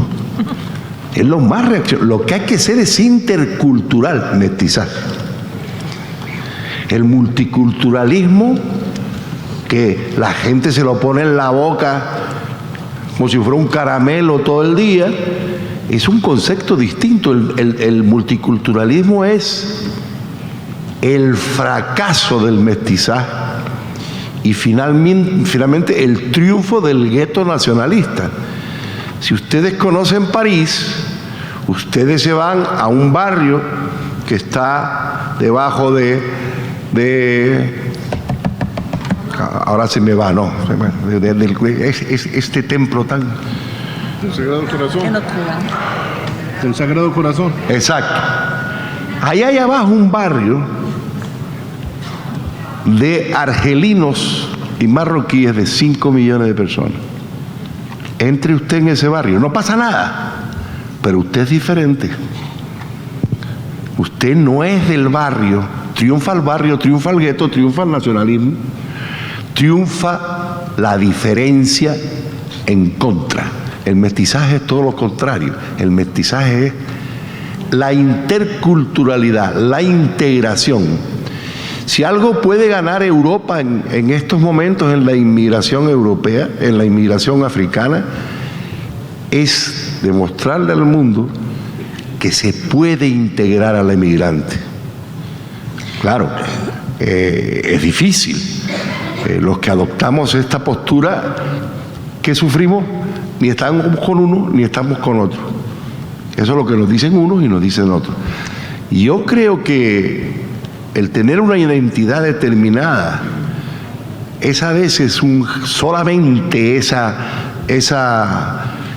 Es lo más reaccionario. Lo que hay que ser es intercultural, mestizaje. El multiculturalismo, que la gente se lo pone en la boca como si fuera un caramelo todo el día, es un concepto distinto. El multiculturalismo es el fracaso del mestizaje y finalmente el triunfo del gueto nacionalista. Si ustedes conocen París, ustedes se van a un barrio que está debajo de ahora se me va, no, este templo tan... Del Sagrado Corazón. Del Sagrado Corazón. Exacto. Allá hay abajo un barrio de argelinos y marroquíes de 5 millones de personas. Entre usted en ese barrio, no pasa nada, pero usted es diferente. Usted no es del barrio. Triunfa el barrio, triunfa el gueto, triunfa el nacionalismo, triunfa la diferencia en contra. El mestizaje es todo lo contrario. El mestizaje es la interculturalidad, la integración. Si algo puede ganar Europa en estos momentos en la inmigración europea, en la inmigración africana, es demostrarle al mundo que se puede integrar al emigrante. Claro, es difícil. Los que adoptamos esta postura, ¿qué sufrimos? Ni estamos con uno, ni estamos con otro. Eso es lo que nos dicen unos y nos dicen otros. Y yo creo que el tener una identidad determinada es a veces solamente esa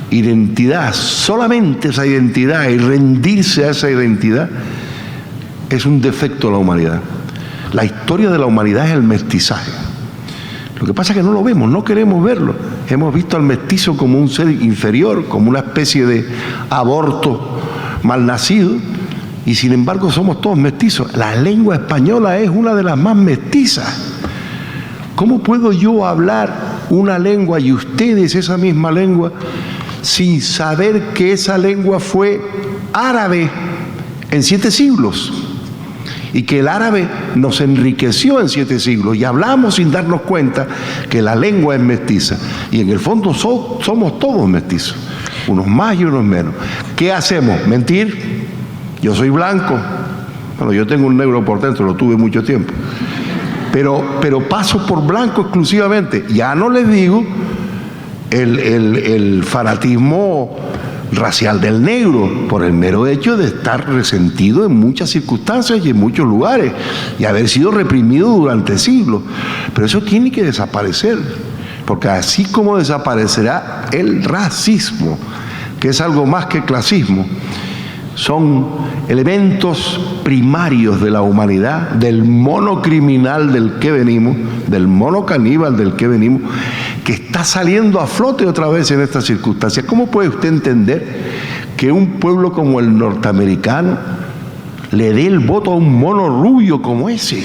identidad, solamente esa identidad, y rendirse a esa identidad es un defecto de la humanidad. La historia de la humanidad es el mestizaje. Lo que pasa es que no lo vemos, no queremos verlo. Hemos visto al mestizo como un ser inferior, como una especie de aborto malnacido, y sin embargo somos todos mestizos. La lengua española es una de las más mestizas. ¿Cómo puedo yo hablar una lengua y ustedes esa misma lengua sin saber que esa lengua fue árabe en 7 siglos? Y que el árabe nos enriqueció en 7 siglos y hablamos sin darnos cuenta que la lengua es mestiza. Y en el fondo somos todos mestizos, unos más y unos menos. ¿Qué hacemos? ¿Mentir? Yo soy blanco. Bueno, yo tengo un negro por dentro, lo tuve mucho tiempo. Pero paso por blanco exclusivamente. Ya no les digo el fanatismo racial del negro, por el mero hecho de estar resentido en muchas circunstancias y en muchos lugares y haber sido reprimido durante siglos. Pero eso tiene que desaparecer, porque así como desaparecerá el racismo, que es algo más que clasismo, son elementos primarios de la humanidad, del mono criminal del que venimos, del mono caníbal del que venimos, que está saliendo a flote otra vez en estas circunstancias. ¿Cómo puede usted entender que un pueblo como el norteamericano le dé el voto a un mono rubio como ese?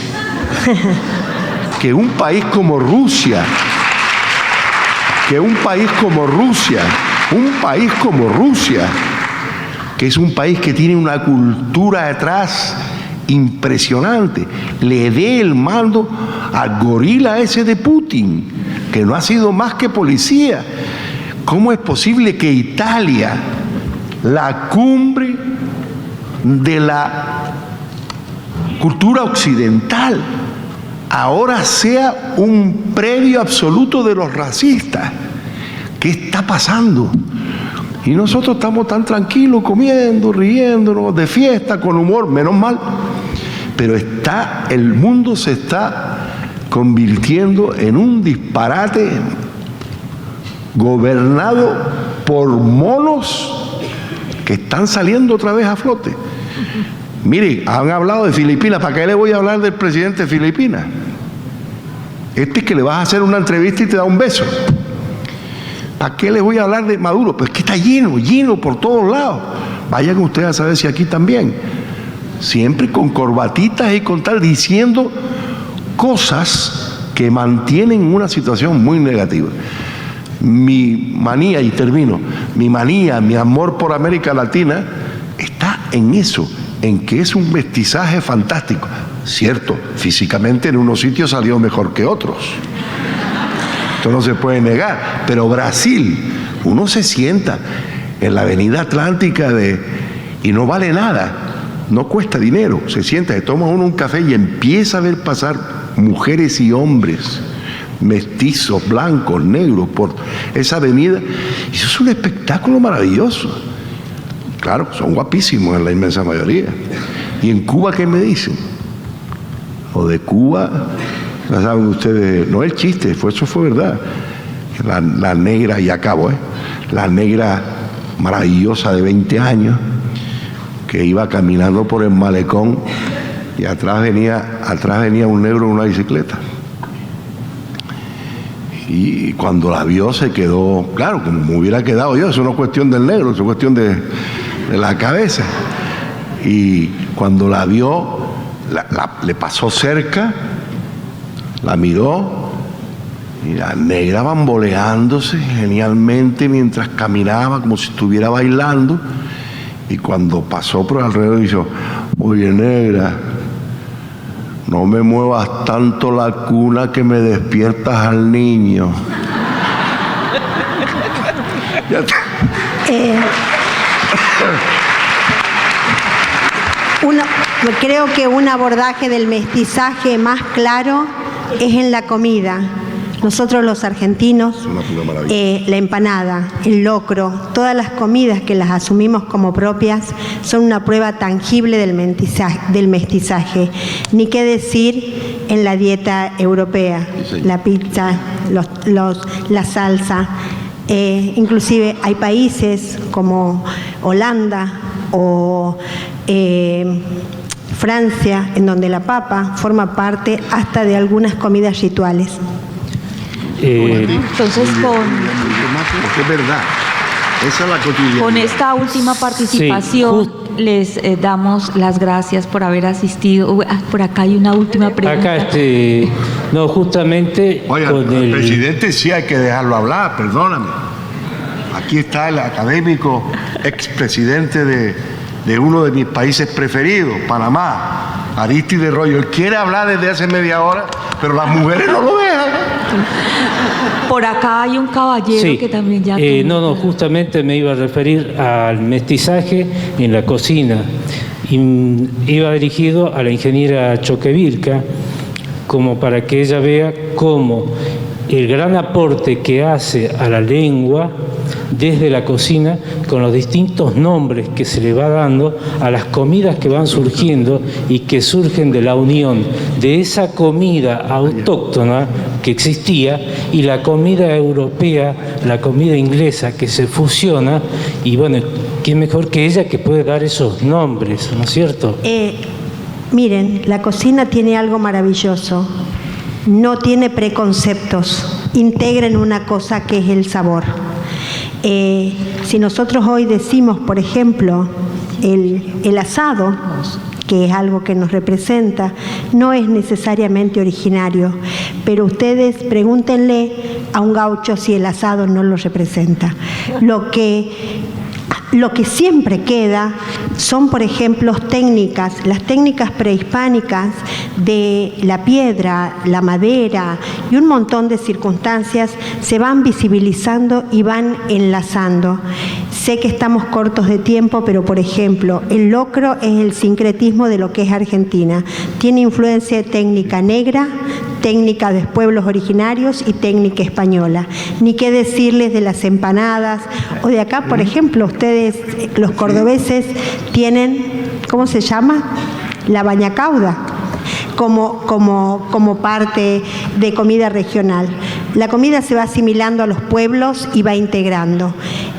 Que un país como Rusia, que es un país que tiene una cultura detrás impresionante, le dé el mando al gorila ese de Putin, que no ha sido más que policía. ¿Cómo es posible que Italia, la cumbre de la cultura occidental, ahora sea un predio absoluto de los racistas? ¿Qué está pasando? Y nosotros estamos tan tranquilos, comiendo, riéndonos, de fiesta, con humor, menos mal. Pero el mundo se está convirtiendo en un disparate gobernado por monos que están saliendo otra vez a flote. Mire, han hablado de Filipinas. ¿Para qué le voy a hablar del presidente de Filipinas? Este es que le vas a hacer una entrevista y te da un beso. ¿Para qué les voy a hablar de Maduro? Pues que está lleno por todos lados. Vayan ustedes a saber si aquí también. Siempre con corbatitas y con tal, diciendo cosas que mantienen una situación muy negativa. Mi manía, y termino, mi amor por América Latina está en eso, en que es un mestizaje fantástico. Cierto, físicamente en unos sitios salió mejor que otros. Esto no se puede negar, pero Brasil, uno se sienta en la avenida Atlántica y no vale nada, no cuesta dinero, se sienta, se toma uno un café y empieza a ver pasar mujeres y hombres mestizos, blancos, negros, por esa avenida. Y eso es un espectáculo maravilloso. Claro, son guapísimos en la inmensa mayoría. ¿Y en Cuba qué me dicen? O de Cuba, ya saben ustedes, no es el chiste, eso fue verdad. La negra, y acabo, la negra maravillosa de 20 años, que iba caminando por el malecón y atrás venía un negro en una bicicleta. Y cuando la vio se quedó, claro, como me hubiera quedado yo, eso no es cuestión del negro, eso es cuestión de la cabeza. Y cuando la vio, le pasó cerca, la miró, y la negra bamboleándose genialmente mientras caminaba como si estuviera bailando. Y cuando pasó por alrededor dijo: oye, negra, no me muevas tanto la cuna que me despiertas al niño. Ya está. Creo que un abordaje del mestizaje más claro es en la comida. Nosotros los argentinos, la empanada, el locro, todas las comidas que las asumimos como propias son una prueba tangible del mestizaje. Ni qué decir en la dieta europea, la pizza, la salsa. Inclusive hay países como Holanda o Francia, en donde la papa forma parte hasta de algunas comidas rituales. Entonces, es verdad, esa es la cotidianidad. Con esta última participación les damos las gracias por haber asistido. Por acá hay una última pregunta. Acá no, justamente. Oiga, con el presidente sí hay que dejarlo hablar, perdóname. Aquí está el académico expresidente de uno de mis países preferidos, Panamá, Arístide Royo. Él quiere hablar desde hace media hora, pero las mujeres no lo dejan. Por acá hay un caballero que también ya... No, justamente me iba a referir al mestizaje en la cocina. Y iba dirigido a la ingeniera Choquevilca, como para que ella vea cómo el gran aporte que hace a la lengua desde la cocina, con los distintos nombres que se le va dando a las comidas que van surgiendo y que surgen de la unión de esa comida autóctona que existía y la comida europea, la comida inglesa que se fusiona. Y bueno, ¿quién mejor que ella que puede dar esos nombres, ¿no es cierto? Miren, la cocina tiene algo maravilloso. No tiene preconceptos, integren una cosa que es el sabor. Si nosotros hoy decimos, por ejemplo, el asado, que es algo que nos representa, no es necesariamente originario, pero ustedes pregúntenle a un gaucho si el asado no lo representa. Lo que siempre queda son, por ejemplo, las técnicas prehispánicas de la piedra, la madera y un montón de circunstancias se van visibilizando y van enlazando. Sé que estamos cortos de tiempo, pero por ejemplo, el locro es el sincretismo de lo que es Argentina. Tiene influencia de técnica negra, técnica de pueblos originarios y técnica española. Ni qué decirles de las empanadas o de acá, por ejemplo, ustedes, los cordobeses, tienen, ¿cómo se llama? La bañacauda, como parte de comida regional. La comida se va asimilando a los pueblos y va integrando.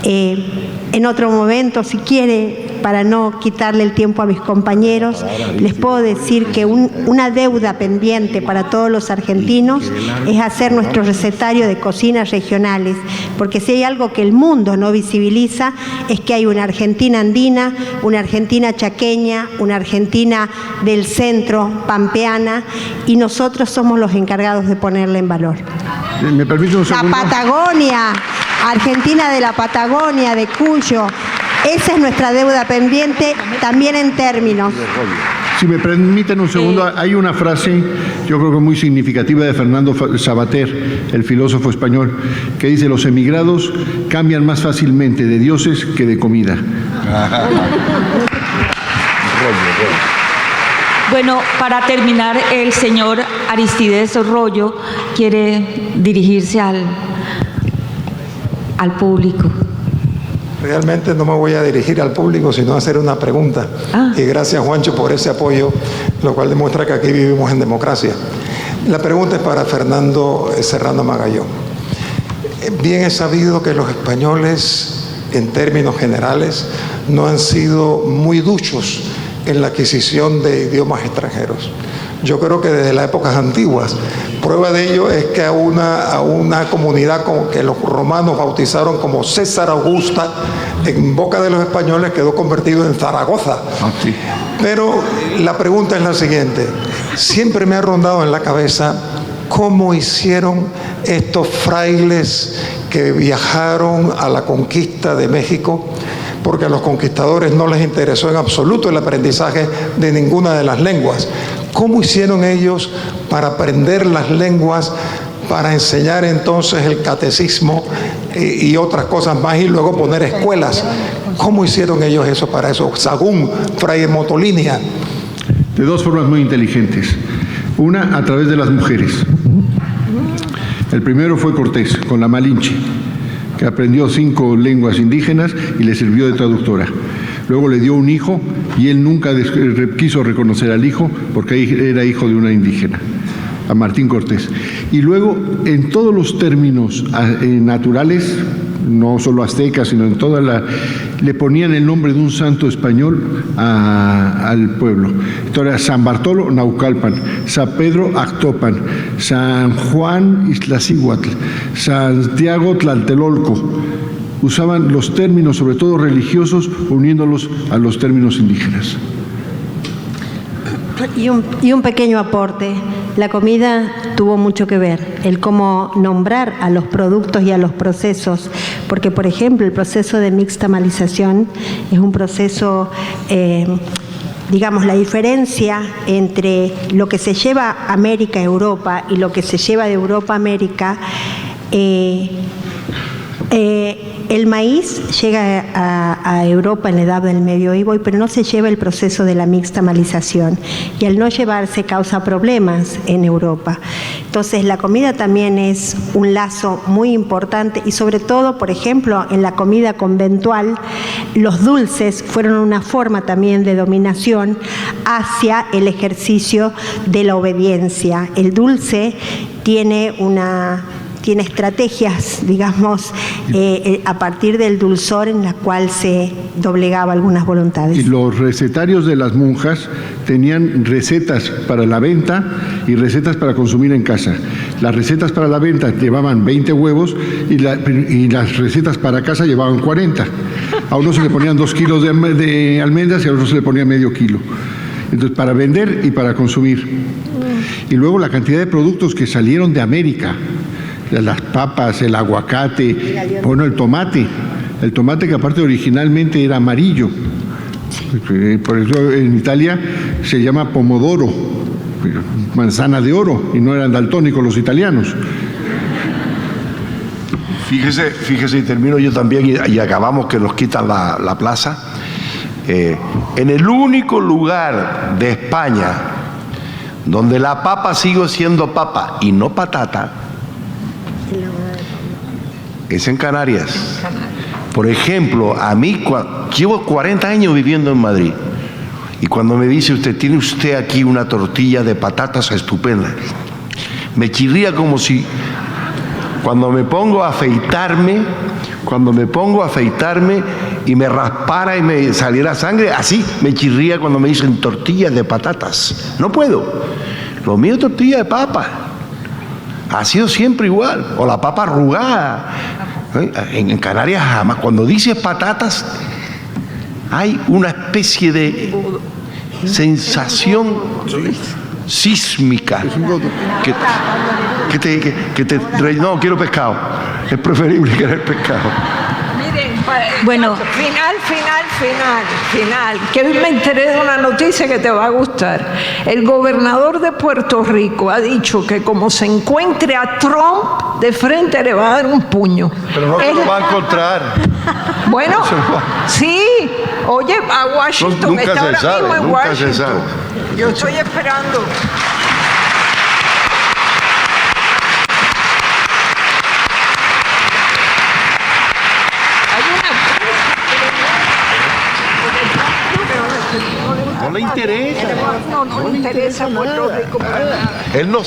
En otro momento, si quiere, para no quitarle el tiempo a mis compañeros, les puedo decir que una deuda pendiente para todos los argentinos es hacer nuestro recetario de cocinas regionales, porque si hay algo que el mundo no visibiliza es que hay una Argentina andina, una Argentina chaqueña, una Argentina del centro, pampeana, y nosotros somos los encargados de ponerla en valor. ¿Me permite un segundo? La Patagonia, Argentina de la Patagonia, de Cuyo. Esa es nuestra deuda pendiente, también en términos. Si me permiten un segundo, hay una frase, yo creo que muy significativa, de Fernando Savater, el filósofo español, que dice: los emigrados cambian más fácilmente de dioses que de comida. Bueno, para terminar, el señor Aristides Rollo quiere dirigirse al público. Realmente no me voy a dirigir al público, sino a hacer una pregunta. Y gracias, Juancho, por ese apoyo, lo cual demuestra que aquí vivimos en democracia. La pregunta es para Fernando Serrano Magallón. Bien es sabido que los españoles, en términos generales, no han sido muy duchos en la adquisición de idiomas extranjeros. Yo creo que desde las épocas antiguas. Prueba de ello es que a una comunidad que los romanos bautizaron como César Augusta, en boca de los españoles quedó convertido en Zaragoza. Sí. Pero la pregunta es la siguiente. Siempre me ha rondado en la cabeza cómo hicieron estos frailes que viajaron a la conquista de México, porque a los conquistadores no les interesó en absoluto el aprendizaje de ninguna de las lenguas. ¿Cómo hicieron ellos para aprender las lenguas, para enseñar entonces el catecismo y otras cosas más y luego poner escuelas? ¿Cómo hicieron ellos eso para eso? Sagún, Fray Motolinia. De dos formas muy inteligentes. Una, a través de las mujeres. El primero fue Cortés, con la Malinche, que aprendió 5 lenguas indígenas y le sirvió de traductora. Luego le dio un hijo y él nunca quiso reconocer al hijo porque era hijo de una indígena, a Martín Cortés. Y luego, en todos los términos naturales, no solo aztecas, sino en toda le ponían el nombre de un santo español al pueblo. Entonces era San Bartolo, Naucalpan; San Pedro, Actopan; San Juan, Iztaccíhuatl; Santiago, Tlatelolco. Usaban los términos, sobre todo religiosos, uniéndolos a los términos indígenas. Y un pequeño aporte. La comida tuvo mucho que ver, el cómo nombrar a los productos y a los procesos, porque por ejemplo el proceso de mixtamalización es un proceso, digamos, la diferencia entre lo que se lleva a América a Europa y lo que se lleva de Europa a América. El maíz llega a Europa en la edad del medioevo, pero no se lleva el proceso de la mixtamalización, y al no llevarse causa problemas en Europa. Entonces la comida también es un lazo muy importante, y sobre todo, por ejemplo, en la comida conventual, los dulces fueron una forma también de dominación hacia el ejercicio de la obediencia. El dulce tiene estrategias, digamos, a partir del dulzor en la cual se doblegaba algunas voluntades. Y los recetarios de las monjas tenían recetas para la venta y recetas para consumir en casa. Las recetas para la venta llevaban 20 huevos y las recetas para casa llevaban 40. A uno se le ponían 2 kilos de almendras y a otro se le ponía medio kilo. Entonces, para vender y para consumir. Y luego la cantidad de productos que salieron de América: las papas, el aguacate, bueno, el tomate que aparte originalmente era amarillo. Por eso en Italia se llama pomodoro, manzana de oro, y no eran daltónicos los italianos. Fíjese, y termino yo también, y acabamos que nos quitan la plaza. En el único lugar de España donde la papa sigue siendo papa y no patata, es en Canarias. Por ejemplo, a mí llevo 40 años viviendo en Madrid, y cuando me dice usted, tiene usted aquí una tortilla de patatas estupenda, me chirría como si cuando me pongo a afeitarme y me raspara y me saliera sangre, así me chirría cuando me dicen tortillas de patatas. No puedo. Lo mío es tortilla de papa. Ha sido siempre igual. O la papa arrugada. En Canarias jamás. Cuando dices patatas, hay una especie de sensación sísmica. No, quiero pescado. Es preferible querer pescado. Miren, Bueno, final, que hoy me enteré de una noticia que te va a gustar. El gobernador de Puerto Rico ha dicho que como se encuentre a Trump de frente le va a dar un puño. Pero no se lo va a encontrar. Bueno, sí, oye, a Washington, Nunca está se ahora sabe, mismo en nunca Washington. se sabe. Yo estoy esperando. No le interesa. No le interesa Puerto Rico para nada. Él no